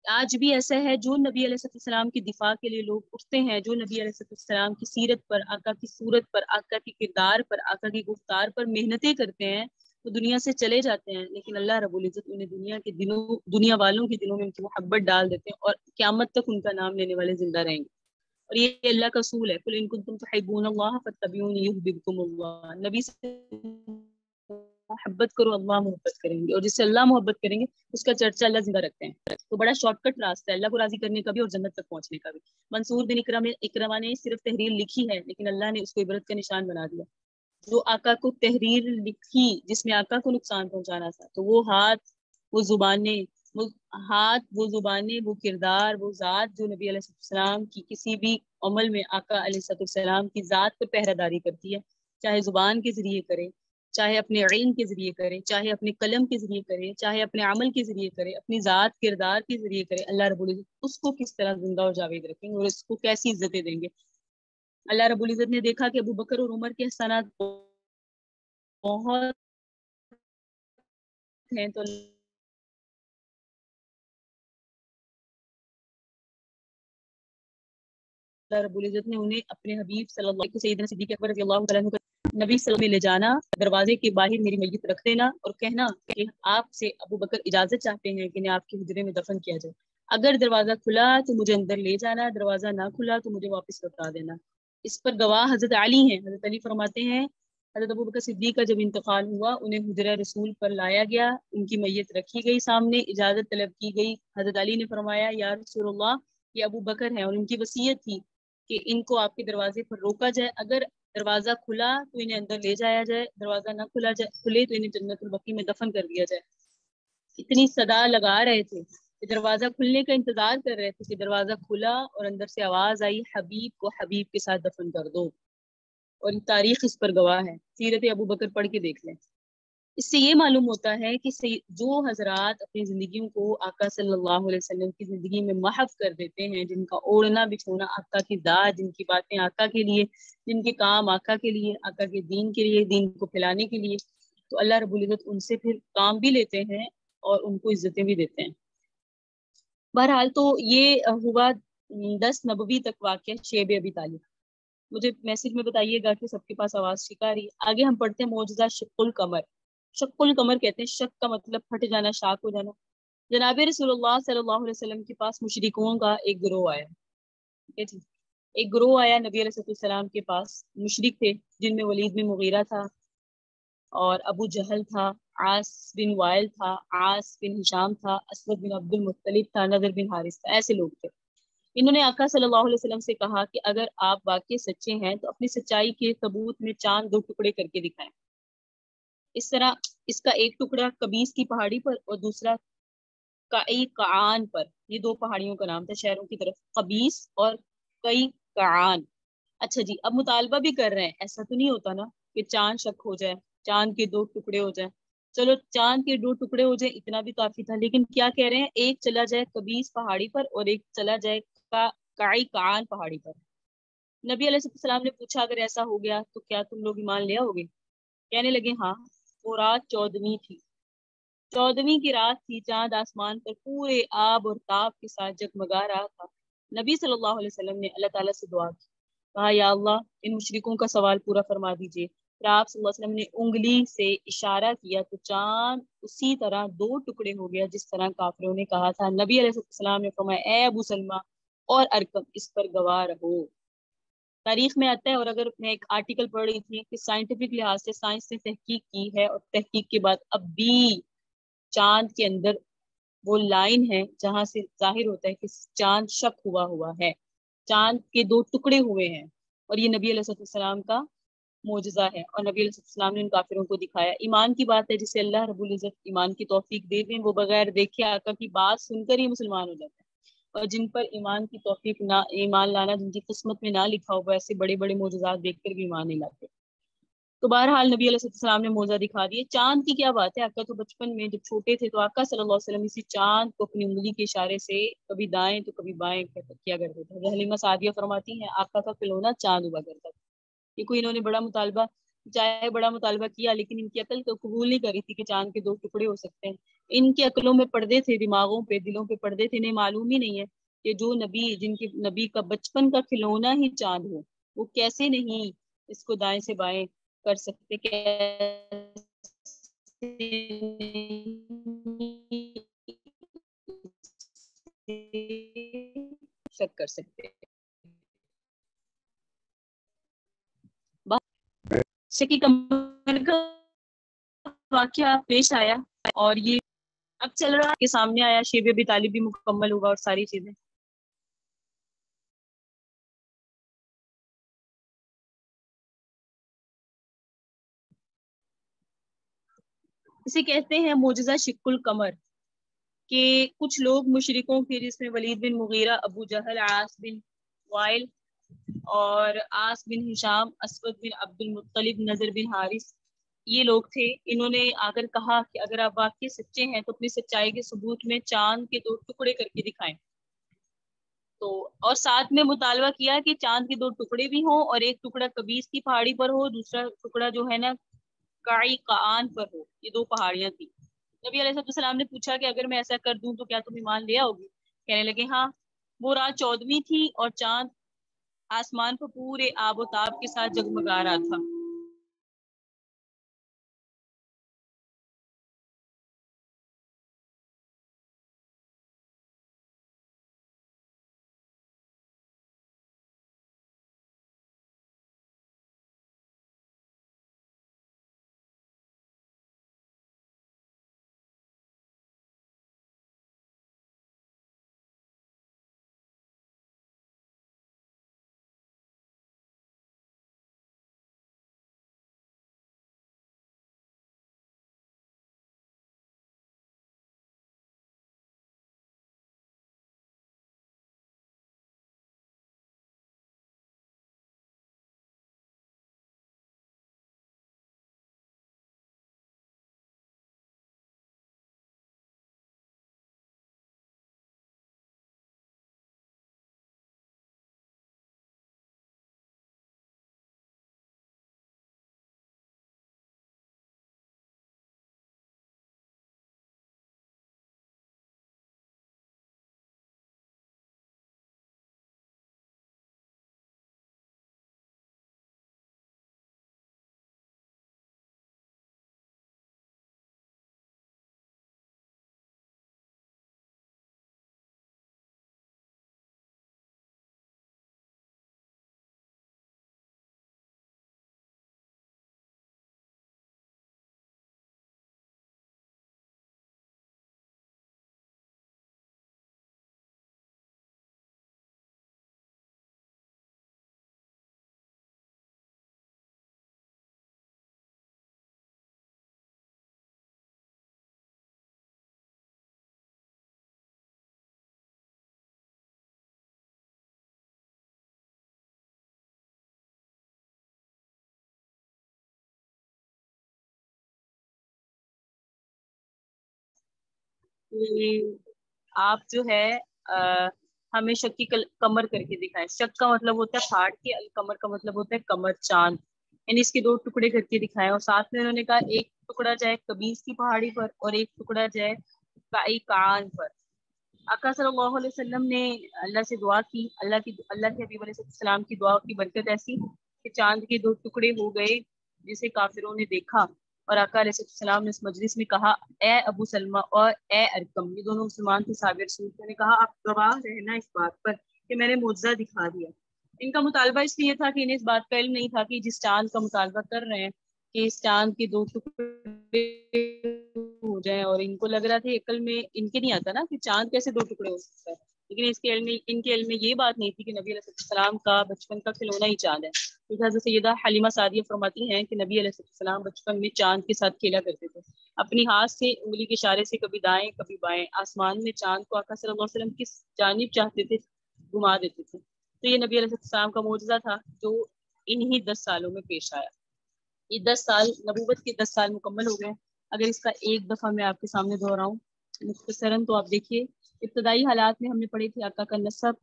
Speaker 1: آج بھی ایسا ہے، جو نبی علیہ السلام کی دفاع کے لیے لوگ اٹھتے ہیں، جو نبی علیہ السلام کی سیرت پر، آقا کی صورت پر، آقا کی کردار پر، آقا کی گفتار پر محنتیں کرتے ہیں، وہ دنیا سے چلے جاتے ہیں، لیکن اللہ رب العزت انہیں دنیا والوں کے دلوں میں ان کی محبت ڈال دیتے ہیں، اور قیامت تک ان کا نام لینے والے زندہ رہیں گے۔ اور یہ اللہ کا اصول ہے، قل ان کنتم تحبون اللہ فاتبعونی یحببکم اللہ، نبی سے محبت کرو، اللہ محبت کریں گے، اور جس سے اللہ محبت کریں گے اس کا چرچا اللہ زندہ رکھتے ہیں۔ تو بڑا شارٹ کٹ راستہ ہے اللہ کو راضی کرنے کا بھی اور جنت تک پہنچنے کا بھی۔ منصور بن اکرمہ نے صرف تحریر لکھی ہے، لیکن اللہ نے اس کو عبرت کا نشان بنا دیا۔ جو آقا کو تحریر لکھی جس میں آقا کو نقصان پہنچانا تھا، تو وہ ہاتھ، وہ زبانیں، وہ زبانیں، وہ کردار، وہ ذات جو نبی علیہ السلام کی کسی بھی عمل میں آقا علیہ السلام کی ذات پر پہرہ داری کرتی ہے، چاہے زبان کے ذریعے کرے، چاہے اپنے علم کے ذریعے کرے، چاہے اپنے قلم کے ذریعے کرے، چاہے اپنے عمل کے ذریعے کرے، اپنی ذات کردار کے ذریعے کرے، اللہ رب العزت اس کو کس طرح زندہ اور جاوید رکھیں گے اور اس کو کیسی عزتیں دیں گے۔ اللہ رب العزت نے دیکھا کہ ابو بکر اور عمر کے احسانات بہت ہیں، تو اللہ رب العزت نے انہیں اپنے حبیب صلی اللہ علیہ وسلم، سیدنا صدیق اکبر رضی اللہ عنہ نبی صلی اللہ علیہ وسلم میں لے جانا، دروازے کے باہر میری میت رکھ دینا اور کہنا کہ آپ سے ابو بکر اجازت چاہتے ہیں کہ انہیں آپ کے حجرے میں دفن کیا جائے، اگر دروازہ کھلا تو مجھے اندر لے جانا، دروازہ نہ کھلا تو مجھے واپس لوٹا دینا۔ اس پر گواہ حضرت علی ہیں۔ حضرت علی فرماتے ہیں حضرت ابو بکر صدیق کا جب انتقال ہوا، انہیں حجرہ رسول پر لایا گیا، ان کی میت رکھی گئی سامنے، اجازت طلب کی گئی۔ حضرت علی نے فرمایا، یا رسول اللہ، یہ ابو بکر ہیں اور ان کی وصیت تھی کہ ان کو آپ کے دروازے پر روکا جائے، اگر دروازہ کھلا تو انہیں اندر لے جایا جائے، دروازہ نہ کھلے تو انہیں جنت البقیع میں دفن کر دیا جائے۔ اتنی صدا لگا رہے تھے کہ دروازہ کھلنے کا انتظار کر رہے تھے کہ دروازہ کھلا اور اندر سے آواز آئی، حبیب کو حبیب کے ساتھ دفن کر دو، اور تاریخ اس پر گواہ ہے، سیرت ابو بکر پڑھ کے دیکھ لیں۔ اس سے یہ معلوم ہوتا ہے کہ جو حضرات اپنی زندگیوں کو آقا صلی اللہ علیہ وسلم کی زندگی میں محو کر دیتے ہیں، جن کا اوڑھنا بچھونا آقا کی ذات، جن کی باتیں آقا کے لیے، جن کے کام آقا کے لیے، آقا کے دین کے لیے، دین کو پھیلانے کے لیے، تو اللہ رب العزت ان سے پھر کام بھی لیتے ہیں اور ان کو عزتیں بھی دیتے ہیں۔ بہرحال تو یہ ہوا 10 نبوی تک واقعہ شیب ابی طالب۔ مجھے میسج میں بتائیے گا کہ سب کے پاس آواز ٹھیک آ رہی ہے۔ آگے ہم پڑھتے ہیں معجزہ شق القمر۔ شق القمر کہتے ہیں، شق کا مطلب پھٹ جانا، شاک ہو جانا۔ جناب رسول اللہ صلی اللہ علیہ وسلم کے پاس مشرکوں کا ایک گروہ آیا، ٹھیک ہے جی، ایک گروہ آیا نبی علیہ السلام کے پاس، مشرک تھے جن میں ولید بن مغیرہ تھا اور ابو جہل تھا، عاص بن وائل تھا، عاص بن ہشام تھا، اسود بن عبد المطلب تھا، نذر بن حارث تھا، ایسے لوگ تھے۔ انہوں نے آقا صلی اللہ علیہ وسلم سے کہا کہ اگر آپ واقعی سچے ہیں تو اپنی سچائی کے ثبوت میں چاند 2 ٹکڑے کر کے دکھائیں۔ اس طرح اس کا ایک ٹکڑا قبیس کی پہاڑی پر اور دوسرا کئی کعان پر، یہ 2 پہاڑیوں کا نام تھا شہروں کی طرف، قبیس اور کئی کعان۔ اچھا جی، اب مطالبہ بھی کر رہے ہیں، ایسا تو نہیں ہوتا نا کہ چاند شک ہو جائے، چاند کے 2 ٹکڑے ہو جائیں۔ چلو چاند کے 2 ٹکڑے ہو جائیں اتنا بھی کافی تھا، لیکن کیا کہہ رہے ہیں، ایک چلا جائے قبیس پہاڑی پر اور ایک چلا جائے کائی کعان پہاڑی پر۔ نبی علیہ السلام نے پوچھا اگر ایسا ہو گیا تو کیا تم لوگ ایمان لے آؤ گے؟ کہنے لگے ہاں۔ وہ رات 14ویں تھی، 14ویں کی رات تھی، چاند آسمان پر پورے آب اور تاب کے ساتھ جگمگا رہا تھا۔ نبی صلی اللہ علیہ وسلم نے اللہ تعالیٰ سے دعا کی، کہا یا اللہ ان مشرکوں کا سوال پورا فرما دیجئے۔ پھر آپ صلی اللہ علیہ وسلم نے انگلی سے اشارہ کیا تو چاند اسی طرح 2 ٹکڑے ہو گیا جس طرح کافروں نے کہا تھا۔ نبی علیہ السلام نے فرمایا اے ابو سلمہ اور ارکم اس پر گواہ رہو۔ تاریخ میں آتا ہے، اور اگر میں ایک آرٹیکل پڑھ رہی تھی کہ سائنٹیفک لحاظ سے سائنس نے تحقیق کی ہے اور تحقیق کے بعد اب بھی چاند کے اندر وہ لائن ہے جہاں سے ظاہر ہوتا ہے کہ چاند شک ہوا ہے، چاند کے 2 ٹکڑے ہوئے ہیں، اور یہ نبی علیہ السلام کا معجزہ ہے، اور نبی علیہ السلام نے ان کافروں کو دکھایا۔ ایمان کی بات ہے، جسے اللہ رب العزت ایمان کی توفیق دے دیں، وہ بغیر دیکھے آقا کی بات سن کر ہی مسلمان ہو جاتے ہیں، اور جن پر ایمان کی توفیق نہ، ایمان لانا جن کی قسمت میں نہ لکھا ہوا، ایسے بڑے بڑے معجزات دیکھ کر بھی ایمان نہیں لاتے۔ تو بہرحال نبی علیہ السلام نے موزہ دکھا دیے۔ چاند کی کیا بات ہے، آقا تو بچپن میں جب چھوٹے تھے تو آقا صلی اللہ علیہ وسلم اسی چاند کو اپنی انگلی کے اشارے سے کبھی دائیں تو کبھی بائیں کیا کرتے تھے۔ حلیمہ سعدیہ فرماتی ہیں آقا کا کھلونا چاند ہوا کرتا تھا۔ یہ کوئی انہوں نے بڑا مطالبہ، چاہے بڑا مطالبہ کیا، لیکن ان کی عقل تو قبول نہیں کر رہی تھی کہ چاند کے 2 ٹکڑے ہو سکتے ہیں۔ ان کی عقلوں میں پردے تھے، دماغوں پہ، دلوں پہ پردے تھے، انہیں معلوم ہی نہیں ہے کہ جو نبی، جن کے نبی کا بچپن کا کھلونا ہی چاند ہو، وہ کیسے نہیں اس کو دائیں سے بائیں کر سکتے، شک کر سکتے۔ شکی کمر کا واقعہ پیش آیا، اور یہ اب چل رہا کے سامنے آیا، شیب ابی طالب بھی مکمل ہوگا اور ساری چیزیں۔ اسے کہتے ہیں معجزہ شق القمر، کہ کچھ لوگ مشرکوں کے، جس میں ولید بن مغیرہ، ابو جہل، عاص بن وائل اور عاص بن ہشام، اسود بن عبد المطلب، نذر بن حارث، یہ لوگ تھے۔ انہوں نے آ کر کہا کہ اگر آپ واقعی سچے ہیں تو اپنی سچائی کے ثبوت میں چاند کے 2 ٹکڑے کر کے دکھائیں۔ تو اور ساتھ میں مطالبہ کیا کہ چاند کے 2 ٹکڑے بھی ہوں، اور ایک ٹکڑا قبیس کی پہاڑی پر ہو، دوسرا ٹکڑا جو ہے نا کائی کعان پر ہو۔ یہ 2 پہاڑیاں تھیں۔ نبی علیہ السلام نے پوچھا کہ اگر میں ایسا کر دوں تو کیا تم ایمان لے آؤ گے؟ کہنے لگے ہاں۔ وہ رات 14ویں تھی اور چاند آسمان پر پورے آب و تاب کے ساتھ جگمگا رہا تھا۔ کہ آپ جو ہے ہمیں شک کی کمر کر کے دکھائیں. شک کا مطلب ہوتا ہے پھاڑ کے، القمر کا مطلب ہوتا ہے کمر، چاند. یعنی اس کے 2 ٹکڑے کر کے دکھائیں. اور ساتھ میں انہوں نے کہا ایک ٹکڑا جائے قبیس کی پہاڑی پر اور ایک ٹکڑا جائے کائی کان پر. آقا صلی اللہ علیہ وسلم نے اللہ سے دعا کی، اللہ کے حبیب علیہ السلام کی دعا کی برکت ایسی کہ چاند کے 2 ٹکڑے ہو گئے جسے کافروں نے دیکھا. اور آقا علیہ السلام نے اس مجلس میں کہا اے ابو سلمہ اور اے ارقم، یہ دونوں مسلمان تھے صحابہ رسول. نے کہا آپ گواہ رہنا اس بات پر کہ میں نے معجزہ دکھا دیا. ان کا مطالبہ اس لیے تھا کہ انہیں اس بات کا علم نہیں تھا کہ جس چاند کا مطالبہ کر رہے ہیں کہ اس چاند کے 2 ٹکڑے ہو جائیں، اور ان کو لگ رہا تھا عقل میں ان کے نہیں آتا نا کہ چاند کیسے 2 ٹکڑے ہو سکتا ہے. لیکن ان کے علم میں یہ بات نہیں تھی کہ نبی علیہ السلام کا بچپن کا کھلونا ہی چاند ہے. کیونکہ حضرت سیدہ حلیمہ سعدیہ فرماتی ہیں کہ نبی علیہ السلام بچپن میں چاند کے ساتھ کھیلا کرتے تھے. اپنی ہاتھ سے انگلی کے اشارے سے کبھی دائیں کبھی بائیں آسمان میں چاند کو آقا صلی اللہ علیہ وسلم کس جانب چاہتے تھے گھما دیتے تھے. تو یہ نبی علیہ السلام کا معجزہ تھا جو انہی 10 سالوں میں پیش آیا. یہ 10 سال نبوت کے 10 سال مکمل ہو گئے. اگر اس کا ایک دفعہ میں آپ کے سامنے دہراؤں مختصراً تو آپ دیکھیے ابتدائی حالات میں ہم نے پڑھی تھی آقا کا نسب،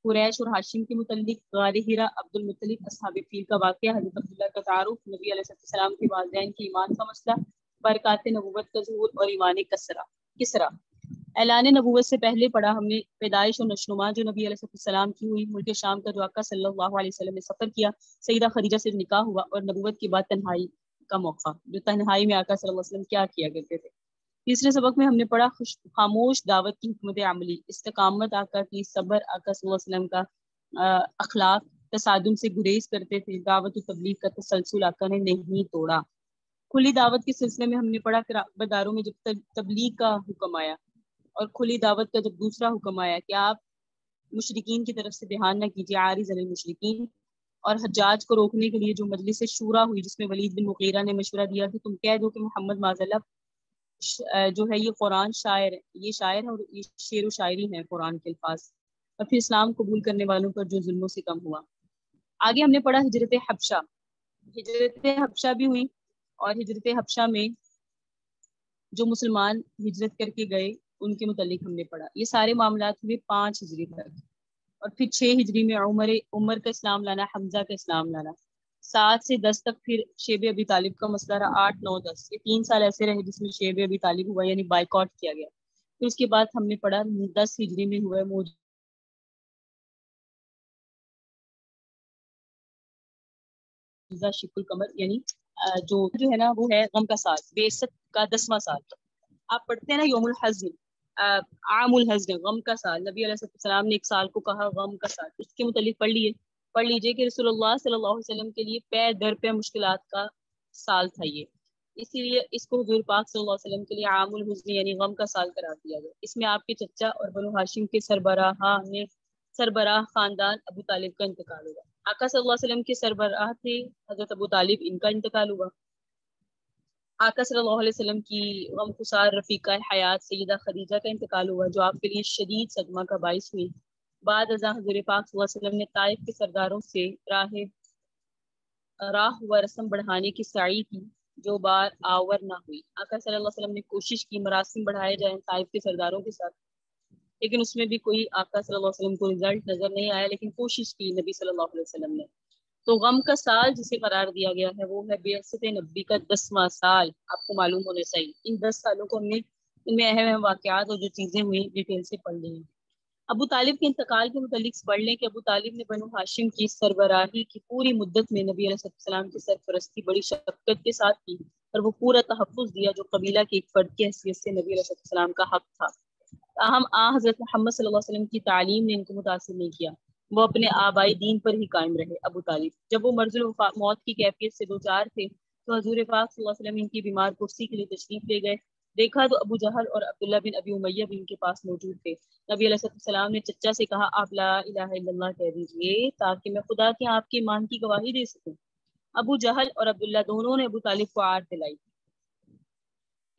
Speaker 1: قریش اور ہاشم کے متعلق، غار حرا، عبد المطلب، اصحاب فیل کا واقعہ، حضرت عبداللہ کا تعارف، نبی علیہ السلام کے والدین کے ایمان کا مسئلہ، برکات نبوت کا ظہور اور ایمان کسرا. اعلان نبوت سے پہلے پڑھا ہم نے پیدائش اور نشوما جو نبی علیہ السلام کی ہوئی، ملک شام کا جو آقا صلی اللہ علیہ وسلم نے سفر کیا، سیدہ خدیجہ سے نکاح ہوا، اور نبوت کے بعد تنہائی کا موقع جو تنہائی میں آقا صلی اللہ علیہ وسلم کیا کیا کرتے تھے. تیسرے سبق میں ہم نے پڑھا خاموش دعوت کی حکمت عملی، استقامت آقا کی، صبر آقا صلی اللہ علیہ وسلم کا، اخلاق، تصادم سے گریز کرتے تھے، دعوت و تبلیغ کا تسلسل آقا نے نہیں توڑا. کھلی دعوت کے سلسلے میں ہم نے پڑھا بداروں میں جب تبلیغ کا حکم آیا اور کھلی دعوت کا جب دوسرا حکم آیا کہ آپ مشرکین کی طرف سے دھیان نہ کیجیے، عارض علی المشرکین. اور حجاج کو روکنے کے لیے جو مجلس شورا ہوئی جس میں ولید بن مغیرہ نے مشورہ دیا کہ تم کہہ دو کہ محمد معاذ اللہ جو ہے یہ قرآن شاعر ہے، یہ شاعر ہے اور یہ شعر و شاعری ہے قرآن کے الفاظ. اور پھر اسلام قبول کرنے والوں پر جو ظلموں سے کم ہوا. آگے ہم نے پڑھا ہجرت حبشہ. ہجرت حبشہ بھی ہوئی اور ہجرت حبشہ میں جو مسلمان ہجرت کر کے گئے ان کے متعلق ہم نے پڑھا. یہ سارے معاملات ہوئے 5 ہجری تک، اور پھر 6 ہجری میں عمر کا اسلام لانا، حمزہ کا اسلام لانا. 7 سے 10 تک پھر شیب ابی طالب کا مسئلہ رہا. 8 9 10 یہ 3 سال ایسے رہے جس میں شیب ابی طالب ہوا یعنی بائیکاٹ کیا گیا. پھر اس کے بعد ہم نے پڑھا 10 ہجری میں ہوا شق القمر، یعنی جو ہے نا وہ ہے غم کا سال، بعثت کا 10واں سال. آپ پڑھتے ہیں نا یوم الحزن، عام الحزن، غم کا سال. نبی علیہ السلام نے ایک سال کو کہا غم کا سال. اس کے متعلق پڑھ لیجئے کہ رسول اللہ صلی اللہ علیہ وسلم کے لیے پے در پے مشکلات کا سال تھا یہ، اسی لیے اس کو حضور پاک صلی اللہ علیہ وسلم کے لیے عام الحزن یعنی غم کا سال قرار دیا گیا. اس میں آپ کے چچا اور بنو ہاشم کے سربراہ خاندان ابو طالب کا انتقال ہوا. آقا صلی اللہ علیہ وسلم کے سربراہ تھے حضرت ابو طالب، ان کا انتقال ہوا. آقا صلی اللہ علیہ وسلم کی غمخسار رفیقہ حیات سیدہ خدیجہ کا انتقال ہوا جو آپ کے لیے شدید صدمہ کا باعث ہوئی. بعد ازاں حضور پاک صلی اللہ علیہ وسلم نے طائف کے سرداروں سے راہ و رسم بڑھانے کی سعی کی جو بار آور نہ ہوئی. آقا صلی اللہ علیہ وسلم نے کوشش کی مراسم بڑھائے جائیں طائف کے سرداروں کے ساتھ، لیکن اس میں بھی کوئی آقا صلی اللہ علیہ وسلم کو رزلٹ نظر نہیں آیا، لیکن کوشش کی نبی صلی اللہ علیہ وسلم نے. تو غم کا سال جسے قرار دیا گیا ہے وہ ہے بعثت نبی کا 10واں سال. آپ کو معلوم ہونے چاہیے ان 10 سالوں کو ہم نے ان میں اہم واقعات اور جو چیزیں ہوئی ڈیٹیل سے پڑھ لی ہیں. ابو طالب کے انتقال کے متعلق پڑھ لیں کہ ابو طالب نے بنو ہاشم کی سربراہی کی پوری مدت میں نبی علیہ السلام کی سرپرستی بڑی شفقت کے ساتھ کی اور وہ پورا تحفظ دیا جو قبیلہ کے ایک فرد کی حیثیت سے نبی علیہ السلام کا حق تھا. تاہم حضرت محمد صلی اللہ علیہ وسلم کی تعلیم نے ان کو متاثر نہیں کیا، وہ اپنے آبائی دین پر ہی قائم رہے. ابو طالب جب وہ مرض موت کی کیفیت سے دوچار تھے تو حضور پاک صلی اللہ علیہ وسلم ان کی بیمار کرسی کے لیے تشریف لے گئے. دیکھا تو ابو جہل اور عبداللہ بن ابی امیہ بھی ان کے پاس موجود تھے. نبی علیہ السلام نے چچا سے کہا آپ لا الہ الا اللہ کہہ دیجئے تاکہ میں خدا کے آپ کے ایمان کی گواہی دے سکوں. ابو جہل اور عبداللہ دونوں نے ابو طالب کو آر دلائی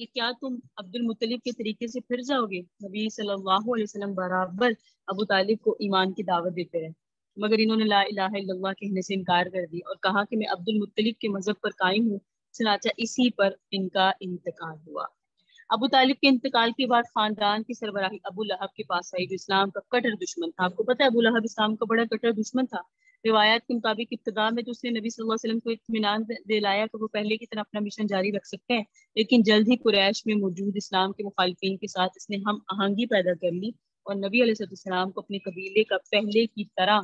Speaker 1: کہ کیا تم عبد المطلب کے طریقے سے پھر جاؤ گے؟ نبی صلی اللہ علیہ وسلم برابر ابو طالب کو ایمان کی دعوت دیتے رہے، مگر انہوں نے لا الہ الا اللہ کہنے سے انکار کر دی اور کہا کہ میں عبد المطلب کے مذہب پر قائم ہوں. چنانچہ اسی پر ان کا انتقال ہوا. ابو طالب کے انتقال کے بعد خاندان کی سربراہی ابو لہب کے پاس آئی، جو اسلام کا کٹر دشمن تھا۔ آپ کو پتہ ہے ابو لہب اسلام کا بڑا کٹر دشمن تھا۔ روایات کے مطابق ابتدا میں تو اس نے نبی صلی اللہ علیہ وسلم کو اطمینان دلایا کہ وہ پہلے کی طرح اپنا مشن جاری رکھ سکتے ہیں، لیکن جلد ہی قریش میں موجود اسلام کے مخالفین کے ساتھ اس نے ہم آہنگی پیدا کر لی اور نبی علیہ السلام کو اپنے قبیلے کا پہلے کی طرح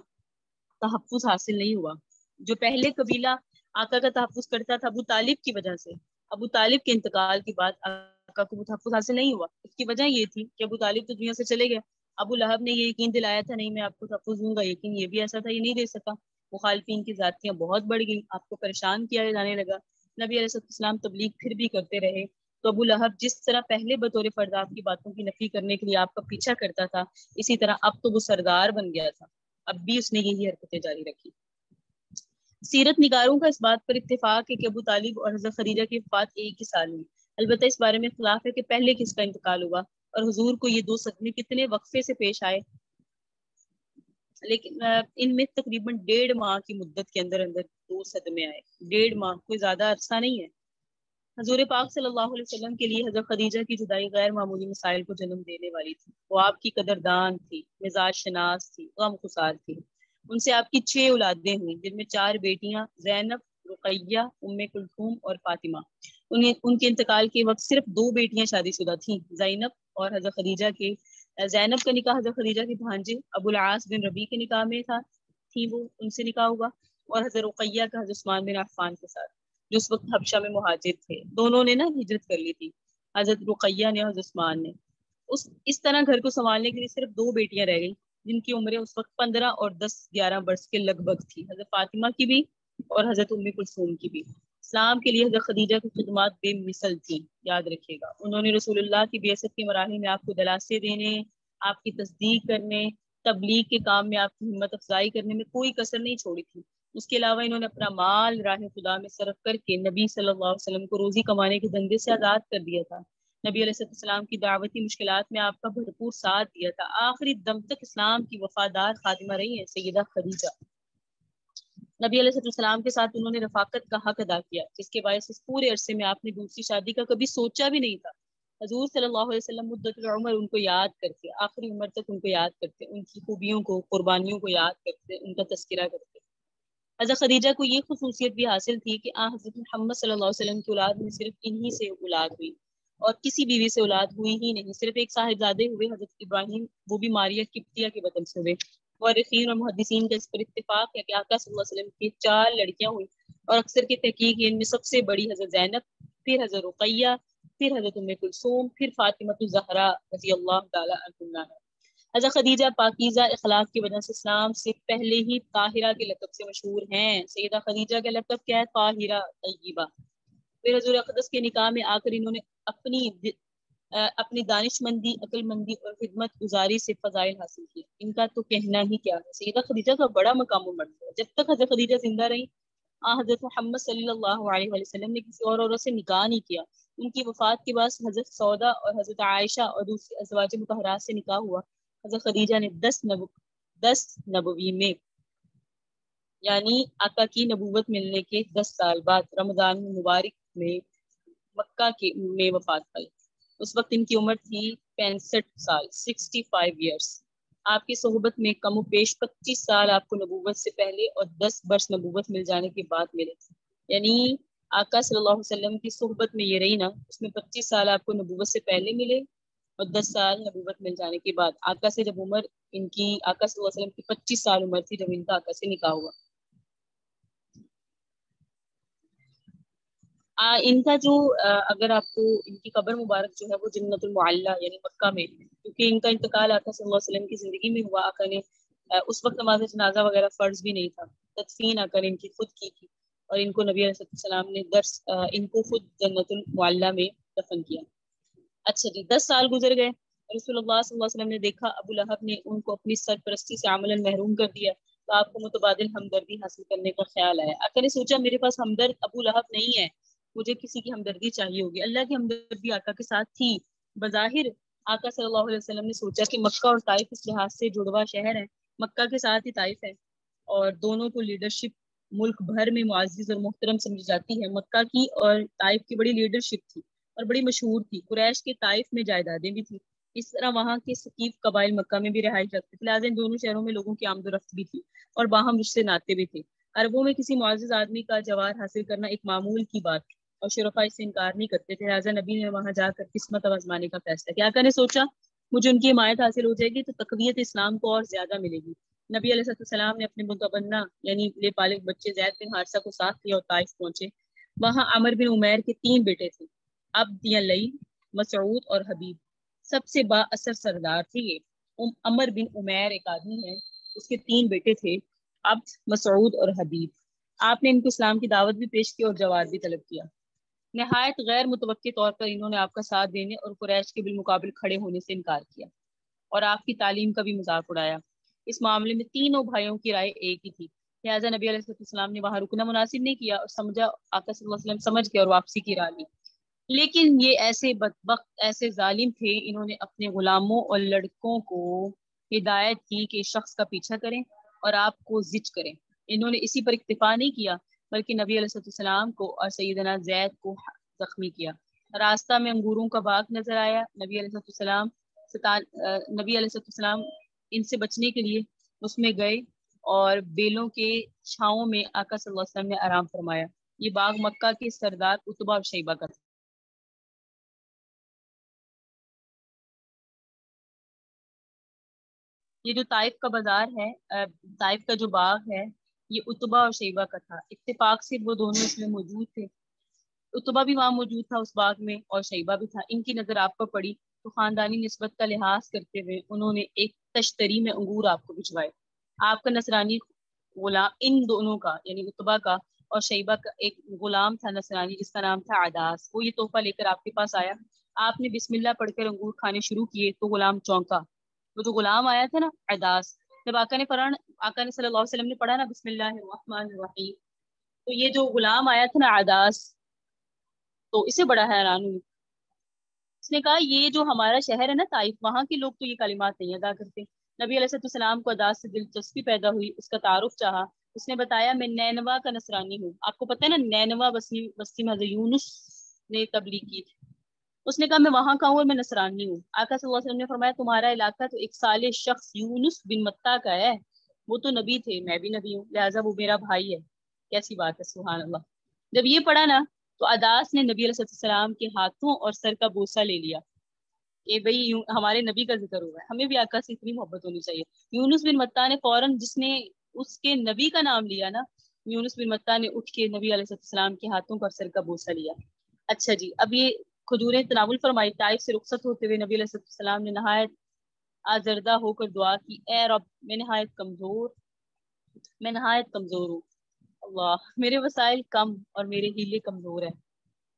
Speaker 1: تحفظ حاصل نہیں ہوا۔ جو پہلے قبیلہ آقا کا تحفظ کرتا تھا ابو طالب کی وجہ سے، ابو طالب کے انتقال کے بعد آقا کو وہ تحفظ حاصل نہیں ہوا۔ اس کی وجہ یہ تھی کہ ابو طالب تو دنیا سے چلے گیا، ابو لہب نے یہ یقین دلایا تھا نہیں میں آپ کو تحفظ دوں گا، لیکن یہ بھی ایسا تھا یہ نہیں دے سکا۔ مخالفین کی ذاتیاں بہت بڑھ گئی، آپ کو پریشان کیا جانے لگا۔ نبی علیہ السلام تبلیغ پھر بھی کرتے رہے، تو ابو لہب جس طرح پہلے بطور فرد آپ کی باتوں کی نفی کرنے کے لیے آپ کا پیچھا کرتا تھا، اسی طرح اب تو وہ سردار بن گیا تھا، اب بھی اس نے یہی حرکتیں جاری رکھی۔ سیرت نگاروں کا اس بات پر اتفاق ہے کہ ابو طالب اور حضرت خدیجہ کی وفات ایک ہی سال میں، البتہ اس بارے میں اختلاف ہے کہ پہلے کس کا انتقال ہوا اور حضور کو یہ دو صدمے کتنے وقفے سے پیش آئے، لیکن ان میں تقریباً 1.5 ماہ کی مدت کے اندر اندر 2 صدمے آئے۔ 1.5 ماہ کوئی زیادہ عرصہ نہیں ہے۔ حضور پاک صلی اللہ علیہ وسلم کے لیے حضرت خدیجہ کی جدائی غیر معمولی مسائل کو جنم دینے والی تھی۔ وہ آپ کی قدردان تھی، مزاج شناس تھی، غم خسار تھی۔ ان سے آپ کی 6 اولادیں ہوئیں، جن میں 4 بیٹیاں زینب، رقیہ، ام کلثوم اور فاطمہ۔ ان کے انتقال کے وقت صرف 2 بیٹیاں شادی شدہ تھیں، زینب اور حضرت خدیجہ کے۔ زینب کا نکاح حضرت خدیجہ کے بھانجے ابو العاص بن ربیع کے نکاح میں تھی وہ ان سے نکاح ہوا، اور حضرت رقیہ کا حضرت عثمان بن عفان کے ساتھ، جو اس وقت حبشہ میں مہاجر تھے۔ دونوں نے نا ہجرت کر لی تھی، حضرت رقیہ نے اور حضرت عثمان نے۔ اس طرح گھر کو سنبھالنے کے لیے صرف 2 بیٹیاں رہ گئیں، جن کی عمریں اس وقت 15 اور 10-11 برس کے لگ بھگ تھی، حضرت فاطمہ کی بھی اور حضرت ام کلثوم کی بھی۔ اسلام کے لیے حضرت خدیجہ کی خدمات بے مثل تھی، یاد رکھیے گا۔ انہوں نے رسول اللہ کی بعثت کے مراحل میں آپ کو دلاسے دینے، آپ کی تصدیق کرنے، تبلیغ کے کام میں آپ کی ہمت افزائی کرنے میں کوئی کسر نہیں چھوڑی تھی۔ اس کے علاوہ انہوں نے اپنا مال راہ خدا میں صرف کر کے نبی صلی اللہ علیہ وسلم کو روزی کمانے کے دھندے سے آزاد کر دیا تھا۔ نبی علیہ السلام کی دعوتی مشکلات میں آپ کا بھرپور ساتھ دیا تھا۔ آخری دم تک اسلام کی وفادار خادمہ رہی ہیں سیدہ خدیجہ۔ نبی علیہ السلام کے ساتھ انہوں نے رفاقت کا حق ادا کیا، جس کے باعث اس پورے عرصے میں آپ نے دوسری شادی کا کبھی سوچا بھی نہیں تھا۔ حضور صلی اللہ علیہ وسلم مدت العمر ان کو یاد کرتے، آخری عمر تک ان کو یاد کرتے، ان کی خوبیوں کو، قربانیوں کو یاد کرتے، ان کا تذکرہ کرتے۔ حضرت خدیجہ کو یہ خصوصیت بھی حاصل تھی کہ حضرت محمد صلی اللہ علیہ وسلم کی اولاد میں صرف انہی سے اولاد ہوئی اور کسی بیوی سے اولاد ہوئی ہی نہیں، صرف ایک صاحبزادے ہوئے حضرت ابراہیم، وہ بھی ماریہ قبطیہ کے وطن سے ہوئے۔ مورخین اور محدثین کا اس پر اتفاق ہے کہ آقا صلی اللہ علیہ وسلم کی 4 لڑکیاں ہوئیں، اور اکثر کی تحقیق ان میں سب سے بڑی حضرت زینب، پھر حضرت رقیہ، پھر حضرت ام کلثوم، پھر فاطمہ الزہرا رضی اللہ تعالی عنہا ہے۔ حضرت خدیجہ پاکیزہ اخلاق کی وجہ سے اسلام سے پہلے ہی طاہرہ کے لقب سے مشہور ہیں۔ سیدہ خدیجہ کا لقب کیا ہے؟ طاہرہ، طیبہ۔ پھر حضور اقدس کے نکاح میں آ کر انہوں نے اپنی دانش مندی، عقل مندی اور خدمت گزاری سے فضائل حاصل کیے۔ ان کا تو کہنا ہی کیا ہے۔ سیدہ خدیجہ کا بڑا مقام و مرتبہ ہے۔ جب تک حضرت خدیجہ زندہ رہی، حضرت محمد صلی اللہ علیہ وسلم نے کسی اور عورت سے نکاح نہیں کیا۔ ان کی وفات کے بعد حضرت سودا اور حضرت عائشہ اور دوسری ازواج مطہرات سے نکاح ہوا۔ حضرت خدیجہ نے 10 نبوی میں، یعنی آقا کی نبوت ملنے کے 10 سال بعد رمضان مبارک میں مکہ میں وفات پائی۔ اس وقت ان کی عمر تھی 65 سال، 65 ایئرس۔ آپ کی صحبت میں کم و بیش 25 سال آپ کو نبوت سے پہلے اور 10 برس نبوت مل جانے کے بعد ملے۔ یعنی آقا صلی اللہ علیہ وسلم کی صحبت میں یہ رہی نا، اس میں 25 سال آپ کو نبوت سے پہلے ملے اور 10 سال نبوت مل جانے کے بعد۔ آقا سے جب عمر ان کی، آقا صلی اللہ علیہ وسلم کی 25 سال عمر تھی جب ان کا آقا سے نکاح ہوا۔ ان کا جو اگر آپ کو ان کی قبر مبارک جو ہے وہ جنت المعلیٰ یعنی مکہ میں، کیونکہ ان کا انتقال آقا صلی اللہ علیہ وسلم کی زندگی میں ہوا۔ آقا نے اس وقت نماز جنازہ وغیرہ فرض بھی نہیں تھا، تدفین آقا نے ان کی خود کی تھی، اور ان کو نبی علیہ السلام نے ان کو خود جنت المعلیٰ میں دفن کیا۔ اچھا جی، 10 سال گزر گئے، رسول اللہ صلی اللہ علیہ وسلم نے دیکھا ابو لہب نے ان کو اپنی سرپرستی سے عملاً محروم کر دیا، تو آپ کو متبادل ہمدردی حاصل کرنے کا خیال آیا۔ آقا نے سوچا میرے پاس ہمدرد ابو لہب نہیں ہے، مجھے کسی کی ہمدردی چاہیے ہوگی۔ اللہ کی ہمدردی آقا کے ساتھ تھی۔ بظاہر آقا صلی اللہ علیہ وسلم نے سوچا کہ مکہ اور طائف اس لحاظ سے جڑواں شہر ہے، مکہ کے ساتھ ہی طائف ہے، اور دونوں کو لیڈرشپ ملک بھر میں معزز اور محترم سمجھی جاتی ہے۔ مکہ کی اور طائف کی بڑی لیڈرشپ تھی، اور بڑی مشہور تھی۔ قریش کے طائف میں جائیدادیں بھی تھیں، اس طرح وہاں کے ثقیف قبائل مکہ میں بھی رہائش رکھتے تھے، لہٰذا ان دونوں شہروں میں لوگوں کی آمد و رفت بھی تھی اور باہم رشتے ناطے بھی تھے۔ عربوں میں کسی معزز آدمی کا جوار حاصل کرنا ایک معمول کی بات تھی اور شرفاء اس سے انکار نہیں کرتے تھے، لہٰذا نبی نے وہاں جا کر قسمت آزمانے کا فیصلہ کیا۔ آقا نے سوچا مجھے ان کی حمایت حاصل ہو جائے گی تو تقویت اسلام کو اور زیادہ ملے گی۔ نبی علیہ السلام نے اپنے متبنہ یعنی لے پالک بچے زید بن حارثہ کو ساتھ لیا اور طائف پہنچے۔ وہاں عمر بن عمیر کے 3 بیٹے تھے، عبد یا لئی، مسعود اور حبیب۔ سب سے با اثر سردار تھے یہ۔ عمر بن عمیر ایک آدمی ہے، اس کے 3 بیٹے تھے، عبد، مسعود اور حبیب۔ آپ نے ان کو اسلام کی دعوت بھی پیش کی اور جوار بھی طلب کیا۔ نہایت غیر متوقع طور پر انہوں نے آپ کا ساتھ دینے اور قریش کے بالمقابل کھڑے ہونے سے انکار کیا اور آپ کی تعلیم کا بھی مذاق اڑایا۔ اس معاملے میں تینوں بھائیوں کی رائے ایک ہی تھی، لہٰذا نبی علیہ السلام نے وہاں رکنا مناسب نہیں کیا اور سمجھا، آقا صلی اللہ علیہ وسلم سمجھ گئے اور واپسی کی راہ لی۔ لیکن یہ ایسے بدبخت، ایسے ظالم تھے، انہوں نے اپنے غلاموں اور لڑکوں کو ہدایت کی کہ اس شخص کا پیچھا کریں اور آپ کو زج کریں۔ انہوں نے اسی پر اکتفا نہیں کیا بلکہ نبی علیہ السلام کو اور سیدنا زید کو زخمی کیا۔ راستہ میں انگوروں کا باغ نظر آیا، نبی علیہ السلام ان سے بچنے کے لیے اس میں گئے اور بیلوں کے چھاؤں میں آقا صلی اللہ علیہ وسلم نے آرام فرمایا۔ یہ باغ مکہ کے سردار عتبہ اور شیبہ کا تھا۔ یہ جو طائف کا بازار ہے، طائف کا جو باغ ہے، یہ عتبہ اور شیبہ کا تھا۔ اتفاق سے وہ دونوں اس میں موجود تھے، عتبہ بھی وہاں موجود تھا اس باغ میں اور شیبہ بھی تھا۔ ان کی نظر آپ پر پڑی تو خاندانی نسبت کا لحاظ کرتے ہوئے انہوں نے ایک تشتری میں انگور آپ کو بھجوائے۔ آپ کا نصرانی غلام، ان دونوں کا یعنی عتبہ کا اور شیبہ کا ایک غلام تھا نصرانی جس کا نام تھا عداس، وہ یہ تحفہ لے کر آپ کے پاس آیا۔ آپ نے بسم اللہ پڑھ کر انگور کھانے شروع کیے تو غلام چونکا۔ وہ جو غلام آیا تھا نا عداس، جب آقا نے صلی اللہ علیہ وسلم نے پڑھا نا بسم اللہ الرحمن الرحیم، تو یہ جو غلام آیا تھا نا عداس، تو اسے بڑا حیران ہوئی۔ اس نے کہا یہ جو ہمارا شہر ہے نا طائف، وہاں کے لوگ تو یہ کلمات نہیں ادا کرتے۔ نبی علیہ السلام کو عداس سے دلچسپی پیدا ہوئی، اس کا تعارف چاہا۔ اس نے بتایا میں نینوا کا نصرانی ہوں۔ آپ کو پتہ ہے نا نینوا بستی میں حضرت یونس نے تبلیغ کی تھی۔ اس نے کہا میں وہاں کا ہوں اور میں نصرانی ہوں۔ آقا صلی اللہ علیہ وسلم نے فرمایا تمہارا علاقہ تو ایک صالح شخص یونس بن متا کا ہے، وہ تو نبی تھے، میں بھی نبی ہوں، لہٰذا وہ میرا بھائی ہے۔ کیسی بات ہے، سبحان اللہ۔ جب یہ پڑھا نا تو عداس نے نبی علیہ السلام کے ہاتھوں اور سر کا بوسہ لے لیا کہ بھئی ہمارے نبی کا ذکر ہوا ہے، ہمیں بھی آقا سے اتنی محبت ہونی چاہیے۔ یونس بن متا نے فوراً، جس نے اس کے نبی کا نام لیا نا، یونس بن متا نے اٹھ کے نبی علیہ السلام کے ہاتھوں پر سر کا بوسہ لیا۔ اچھا جی، اب یہ کھجوریں تناول فرمائی۔ طائف سے رخصت ہوتے ہوئے نبی علیہ السلام نے نہایت آزردہ ہو کر دعا کی، اے رب میں نہایت کمزور ہوں، اللہ میرے وسائل کم اور میرے ہیلے کمزور ہیں،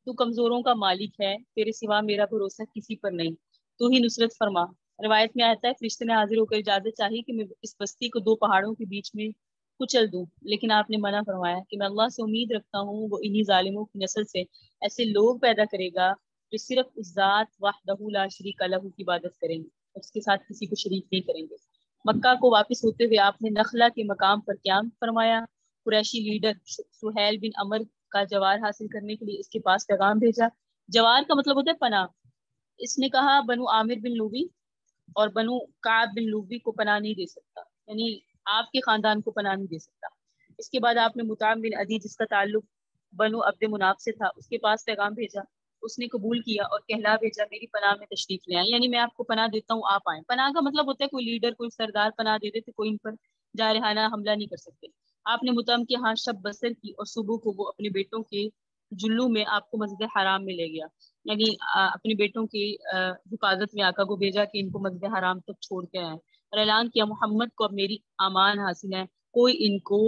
Speaker 1: تو کمزوروں کا مالک ہے، تیرے سوا میرا بھروسہ کسی پر نہیں، تو ہی نصرت فرما۔ روایت میں آتا ہے فرشتے نے حاضر ہو کر اجازت چاہی کہ میں اس بستی کو 2 پہاڑوں کے بیچ میں کچل دوں، لیکن آپ نے منع فرمایا کہ میں اللہ سے امید رکھتا ہوں وہ انہی ظالموں کی نسل سے ایسے لوگ پیدا کرے گا جو صرف اس ذات وحدہ لا شریک لہ کی عبادت کریں گے اور اس کے ساتھ کسی کو شریک نہیں کریں گے۔ مکہ کو واپس ہوتے ہوئے آپ نے نخلا کے مقام پر قیام فرمایا۔ قریشی لیڈر سہیل بن عمر کا جوار حاصل کرنے کے لیے اس کے پاس پیغام بھیجا۔ جوار کا مطلب ہوتا ہے پناہ۔ اس نے کہا بنو عامر بن لوبی اور بنو کعب بن لوبی کو پناہ نہیں دے سکتا، یعنی آپ کے خاندان کو پناہ نہیں دے سکتا۔ اس کے بعد آپ نے مطعم بن عدی جس کا تعلق بنو عبد مناف سے تھا اس کے پاس پیغام بھیجا، اس نے قبول کیا اور کہلا بھیجا میری پناہ میں تشریف لے آئیں، یعنی میں آپ کو پناہ دیتا ہوں، آپ آئیں۔ پناہ کا مطلب ہوتا ہے کوئی لیڈر، کوئی سردار پناہ دے دیتے، کوئی ان پر جارحانہ حملہ نہیں کر سکتے۔ آپ نے مطعم کے ہاں شب بسر کی اور صبح کو وہ اپنے بیٹوں کے جلو میں آپ کو مسجد حرام میں لے گیا، یعنی اپنے بیٹوں کی حفاظت میں آقا کو بھیجا کہ ان کو مسجد حرام تک چھوڑ کے آئیں، اور اعلان کیا محمد کو اب میری امان حاصل ہے، کوئی ان کو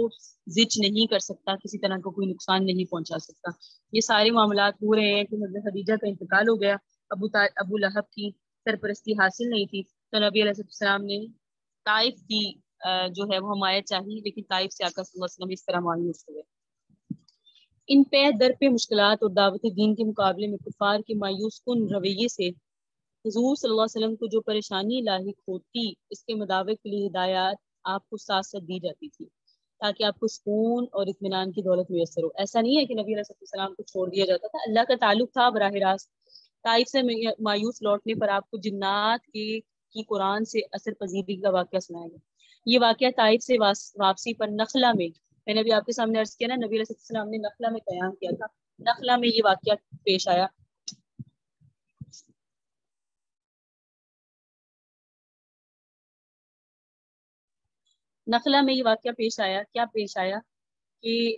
Speaker 1: زچ نہیں کر سکتا، کسی طرح کا کوئی نقصان نہیں پہنچا سکتا۔ یہ سارے معاملات ہو رہے ہیں کہ حضرت خدیجہ کا انتقال ہو گیا، ابو لہب کی سرپرستی حاصل نہیں تھی، تو نبی علیہ السلام نے طائف کی جو ہے وہ حمایت چاہی، لیکن طائف سے آقا صلی اللہ علیہ وسلم اس طرح مایوس ہوئے۔ ان پہ در پہ مشکلات اور دعوت دین کے مقابلے میں کفار کے مایوس کن رویے سے حضور صلی اللہ علیہ وسلم کو جو پریشانی لاحق ہوتی، اس کے مداوع کے لیے ہدایات آپ کو ساتھ ساتھ دی جاتی تھی۔ تاکہ آپ کو سکون اور اطمینان کی دولت میسر ہو۔ ایسا نہیں ہے کہ نبی علیہ السلام کو چھوڑ دیا جاتا تھا، اللہ کا تعلق تھا براہ راست۔ طائف سے مایوس لوٹنے پر آپ کو جنات کی قرآن سے اثر پذیری کا واقعہ سنایا گیا۔ یہ واقعہ طائف سے واپسی پر نخلا میں نے بھی آپ کے سامنے عرض کیا نا، نبی علیہ السلام نے نخلا میں قیام کیا تھا، نخلا میں یہ واقعہ پیش آیا۔ نخلا میں یہ واقعہ پیش آیا، کیا پیش آیا کہ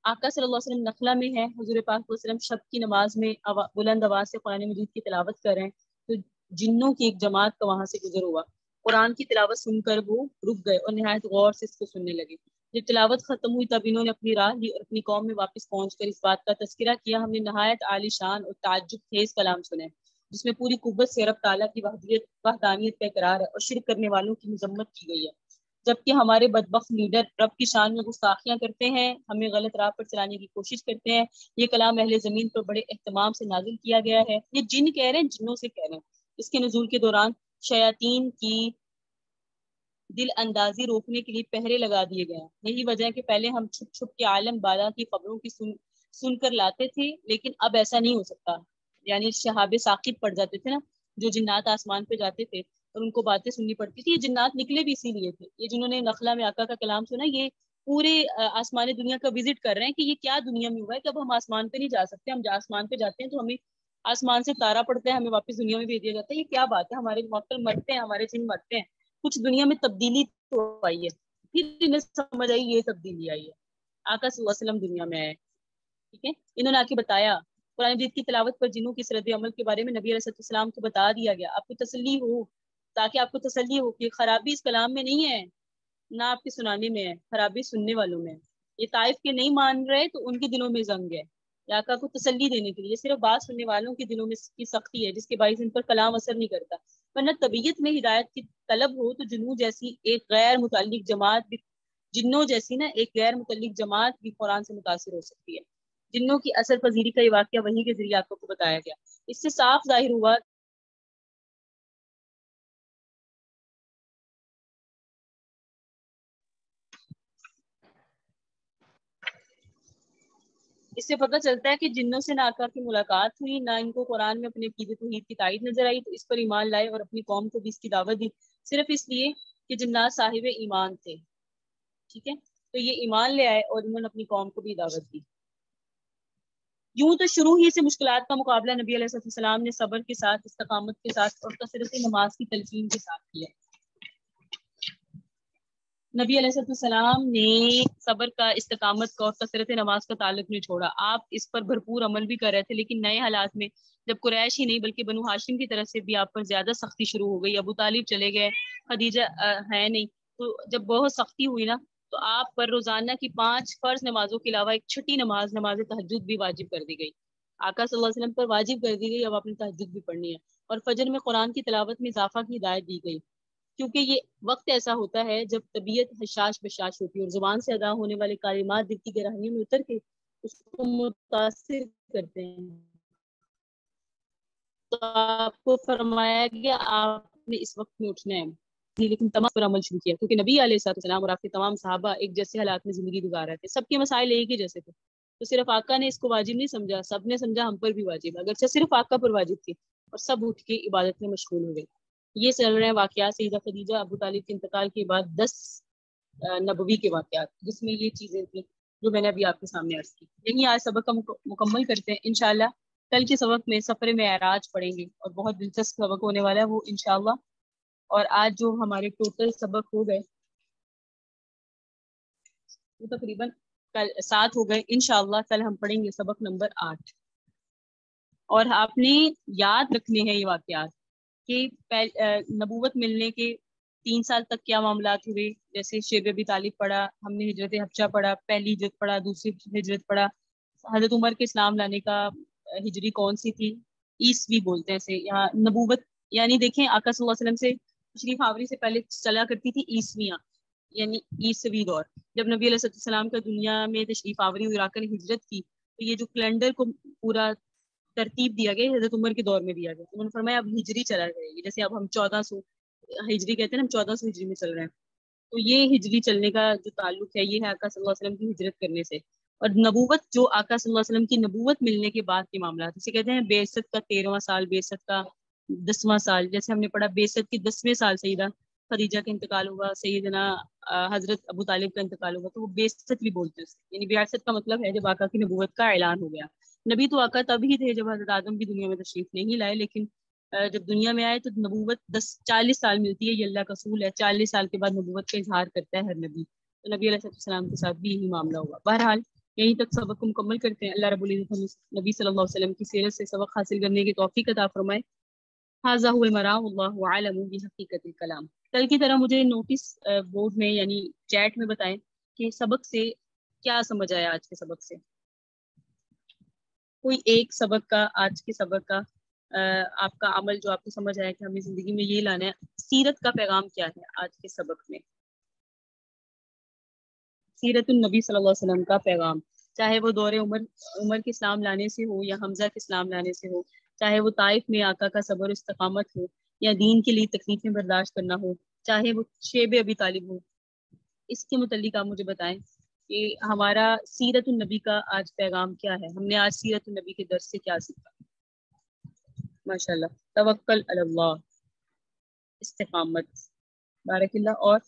Speaker 1: آقا صلی اللہ علیہ وسلم نخلا میں ہے، حضور پاک صلی اللہ علیہ وسلم شب کی نماز میں بلند آواز سے قرآن مجید کی تلاوت کر رہے ہیں، تو جنوں کی ایک جماعت کا وہاں سے گزر ہوا۔ قرآن کی تلاوت سن کر وہ رک گئے اور نہایت غور سے اس کو سننے لگے۔ جب تلاوت ختم ہوئی تب انہوں نے اپنی راہ لی اور اپنی قوم میں واپس پہنچ کر اس بات کا تذکرہ کیا، ہم نے نہایت عالی شان اور تعجب خیز کلام سنے جس میں پوری قوت سے رب تعالیٰ کی وحدانیت کا اقرار ہے اور شرک کرنے والوں کی مذمت کی گئی ہے، جبکہ ہمارے بدبخت لیڈر رب کی شان میں گستاخیاں کرتے ہیں، ہمیں غلط راہ پر چلانے کی کوشش کرتے ہیں۔ یہ کلام اہل زمین پر بڑے اہتمام سے نازل کیا گیا ہے۔ یہ جن کہہ رہے ہیں، جنوں سے کہہ رہے ہیں۔ اس کے نزول کے دوران شیاطین کی دل اندازی روکنے کے لیے پہرے لگا دیے گئے ہیں۔ یہی وجہ ہے کہ پہلے ہم چھپ چھپ کے عالم بالا کی خبروں کی سن کر لاتے تھے، لیکن اب ایسا نہیں ہو سکتا۔ یعنی شہاب ثاقب پڑ جاتے تھے نا، جو جنات آسمان پہ جاتے تھے اور ان کو باتیں سننی پڑتی تھی۔ یہ جنات نکلے بھی اسی لیے تھے۔ یہ جنہوں نے نخلا میں آقا کا کلام سنا، یہ پورے آسمان دنیا کا وزٹ کر رہے ہیں کہ یہ کیا دنیا میں ہوا ہے کہ اب ہم آسمان پہ نہیں جا سکتے۔ ہم آسمان پہ جاتے ہیں تو ہمیں آسمان سے تارا پڑتا ہے، ہمیں واپس دنیا میں بھیج دیا جاتا ہے۔ یہ کیا بات ہے؟ ہمارے موکل مرتے ہیں، ہمارے جن مرتے ہیں، کچھ دنیا میں تبدیلی تو آئی ہے۔ پھر انہیں سمجھ آئی یہ تبدیلی آئی ہے، آقا صلی اللہ علیہ وسلم دنیا میں آئے، ٹھیک ہے۔ انہوں نے آ کے بتایا قرآن مجید کی تلاوت پر جنوں کی رد عمل کے بارے میں نبی علیہ السلام کو بتا دیا گیا، آپ کو تسلی ہو، تاکہ آپ کو تسلی ہو کہ خرابی اس کلام میں نہیں ہے، نہ آپ کے سنانے میں ہے، خرابی سننے والوں میں ہے۔ یہ طائف کے نہیں مان رہے تو ان کے دلوں میں زنگ ہے، آقا کو تسلی دینے کے لیے۔ صرف بات سننے والوں کے دلوں میں کی سختی ہے جس کے باعث ان پر کلام اثر نہیں کرتا، ورنہ طبیعت میں ہدایت کی طلب ہو تو جنوں جیسی ایک غیر متعلق جماعت بھی جنوں جیسی نا ایک غیر متعلق جماعت بھی قرآن سے متاثر ہو سکتی ہے۔ جنوں کی اثر پذیری کا یہ واقعہ وحی کے ذریعے آپ کو بتایا گیا۔ اس سے صاف ظاہر ہوا اس سے پتہ چلتا ہے کہ جنوں سے نہ آقا کی ملاقات ہوئی، نہ ان کو قرآن میں اپنے عقیدے توحید کی تائید نظر آئی، تو اس پر ایمان لائے اور اپنی قوم کو بھی اس کی دعوت دی، صرف اس لیے کہ جنات صاحب ایمان تھے، ٹھیک ہے۔ تو یہ ایمان لے آئے اور انہوں نے اپنی قوم کو بھی دعوت دی۔ یوں تو شروع ہی سے مشکلات کا مقابلہ نبی علیہ السلام نے صبر کے ساتھ، استقامت کے ساتھ اور کثرت نماز کی تلقین کے ساتھ کیا۔ نبی علیہ السلام نے صبر کا، استقامت کا اور کثرت نماز کا تعلق نہیں چھوڑا۔ آپ اس پر بھرپور عمل بھی کر رہے تھے، لیکن نئے حالات میں جب قریش ہی نہیں بلکہ بنو ہاشم کی طرف سے بھی آپ پر زیادہ سختی شروع ہو گئی، ابو طالب چلے گئے، خدیجہ ہے نہیں، تو جب بہت سختی ہوئی نا تو آپ پر روزانہ کی 5 فرض نمازوں کے علاوہ ایک چھٹی نماز تہجد بھی واجب کر دی گئی۔ آقا صلی اللہ علیہ وسلم پر واجب کر دی گئی، اب آپ نے تہجد بھی پڑھنی ہے، اور فجر میں قرآن کی تلاوت میں اضافہ کی ہدایت دی گئی، کیونکہ یہ وقت ایسا ہوتا ہے جب طبیعت حشاش بشاش ہوتی ہے اور زبان سے ادا ہونے والے کلمات دل کی گہرائیوں میں اتر کے اس کو متاثر کرتے ہیں۔ تو آپ کو فرمایا گیا آپ نے اس وقت میں اٹھنا ہے، لیکن تمام پر عمل شروع کیا، کیونکہ نبی علیہ السلام اور آپ کے تمام صحابہ ایک جیسے حالات میں زندگی گزار رہے تھے، سب کے مسائل ایک ہی جیسے تھے، تو صرف آقا نے اس کو واجب نہیں سمجھا، سب نے سمجھا ہم پر بھی واجب ہے، اگرچہ صرف آقا پر واجب تھی، اور سب اٹھ کے عبادت میں مشغول ہو گئے۔ یہ چل رہے ہیں واقعات سیدہ خدیجہ ابو طالب کے انتقال کے بعد 10 نبوی کے واقعات، جس میں یہ چیزیں تھیں جو میں نے ابھی آپ کے سامنے عرض کی۔ یہی آج سبق کا مکمل کرتے ہیں انشاءاللہ۔ کل کے سبق میں سفر معراج پڑھیں گے اور بہت دلچسپ سبق ہونے والا ہے وہ انشاءاللہ۔ اور آج جو ہمارے ٹوٹل سبق ہو گئے وہ تقریباً کل 7 ہو گئے، انشاءاللہ کل ہم پڑھیں گے سبق نمبر 8۔ اور آپ نے یاد رکھنے ہیں یہ واقعات کہ نبوت ملنے کے 3 سال تک کیا معاملات ہوئے، جیسے شیب ابی طالب پڑھا، ہم نے ہجرت حبشہ پڑھا، پہلی ہجرت پڑھا، دوسری ہجرت پڑھا، حضرت عمر کے اسلام لانے کا ہجری کون سی تھی، عیسوی بولتے ہیں اسے یہاں نبوت، یعنی دیکھیں آقا صلی اللہ علیہ وسلم سے تشریف آوری سے پہلے چلا کرتی تھی عیسویاں، یعنی عیسوی دور۔ جب نبی علیہ السلام کا دنیا میں تشریف آوری ہوئی، آقا نے ہجرت کی، تو یہ جو کیلنڈر کو پورا ترتیب دیا گیا حضرت عمر کے دور میں دیا گیا، انہوں نے فرمایا اب ہجری چلا جائے گی، جیسے اب ہم 1400 ہجری کہتے ہیں نا، ہم 1400 ہجری میں چل رہے ہیں، تو یہ ہجری چلنے کا جو تعلق ہے یہ ہے آقا صلی اللہ علیہ وسلم کی ہجرت کرنے سے. اور نبوت جو آقا صلی اللہ علیہ وسلم کی نبوت ملنے کے بعد کے معاملات، اسے کہتے ہیں بعثت کا 13واں سال، بعثت کا 10واں سال. جیسے ہم نے پڑھا بعثت کے 10ویں سال سیدہ خدیجہ کا انتقال ہوا، سیدنا حضرت ابو طالب کا انتقال ہوا، تو وہ بعثت بھی بولتے ہیں. یعنی بعثت کا مطلب ہے جب آقا کی نبوت کا اعلان ہو گیا. نبی تو آقا تب ہی تھے جب حضرت آدم بھی دنیا میں تشریف نہیں لائے، لیکن جب دنیا میں آئے تو نبوت 40 سال ملتی ہے. یہ اللہ کا اصول ہے، 40 سال کے بعد نبوت کا اظہار کرتا ہے ہر نبی. تو نبی علیہ السلام کے ساتھ بھی یہی معاملہ ہوا. بہرحال یہیں تک سبق کو مکمل کرتے ہیں. اللہ رب العزت نبی صلی اللہ علیہ وسلم کی سیرت سے سبق حاصل کرنے کی توفیق عطا فرمائے. ھذا هو المرام واللہ اعلم بحقیقت الکلام. کل کی طرح مجھے نوٹس بورڈ میں یعنی چیٹ میں بتائیں کہ سبق سے کیا سمجھ آیا. آج کے سبق سے کوئی ایک سبق کا، آج کے سبق کا آپ کا عمل جو آپ کو سمجھ آیا کہ ہمیں زندگی میں یہ لانا ہے. سیرت کا پیغام کیا ہے آج کے سبق میں؟ سیرت النبی صلی اللہ علیہ وسلم کا پیغام، چاہے وہ دور عمر کے اسلام لانے سے ہو یا حمزہ کے اسلام لانے سے ہو، چاہے وہ طائف میں آقا کا صبر و استقامت ہو یا دین کے لیے تکلیفیں برداشت کرنا ہو، چاہے وہ شیب ابی طالب ہو. اس کے متعلق آپ مجھے بتائیں کہ ہمارا سیرت النبی کا آج پیغام کیا ہے. ہم نے آج سیرت النبی کے درس سے کیا سیکھا؟ ماشاءاللہ. توکل علی اللہ، استقامت، بارک اللہ. اور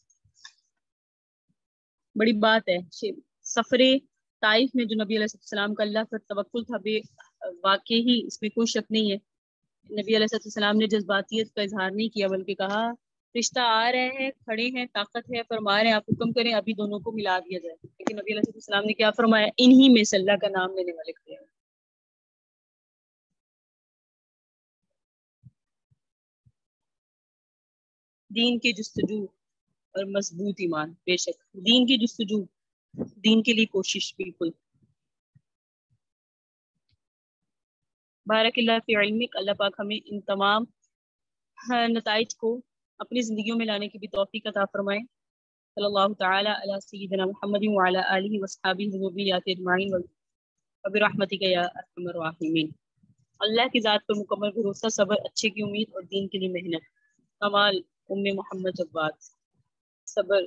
Speaker 1: بڑی بات ہے سفر طائف میں جو نبی علیہ السلام کا اللہ پر توکل تھا، بے واقعی ہی اس میں کوئی شک نہیں ہے. نبی علیہ السلام نے جذباتیت کا اظہار نہیں کیا، بلکہ کہا رشتہ آ رہے ہیں، کھڑے ہیں، طاقت ہے، فرما رہے ہیں، آپ حکم کریں ابھی دونوں کو ملا دیا جائے. لیکن نبی علیہ السلام نے کیا فرمایا؟ انہی میں سے اللہ کا نام لینے والے کھڑے ہیں. دین کی جستجو اور مضبوط ایمان، بے شک دین کی جستجو، دین کے لیے کوشش. بالکل. بارک اللہ فی علمک. اللہ پاک ہمیں ان تمام نتائج کو اپنی زندگیوں میں لانے کی بھی توفیق عطا فرمائے. صلی اللہ تعالی علی سیدنا محمد وعلی آلہ وصحبہ ذریات اجمعین وبرحمتک یا ارحم الراحمین. اللہ کی ذات پر مکمل بھروسہ، صبر، اچھے کی امید اور دین کے لیے محنت. کمال ام محمد جواد. صبر،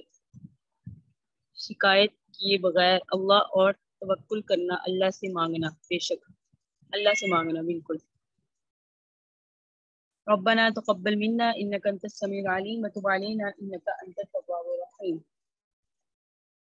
Speaker 1: شکایت کیے بغیر اللہ اور توکل کرنا، اللہ سے مانگنا. بے شک اللہ سے مانگنا. بالکل. ربنا تقبل منا انك انت السميع العليم وتب علينا انك انت التواب الرحيم.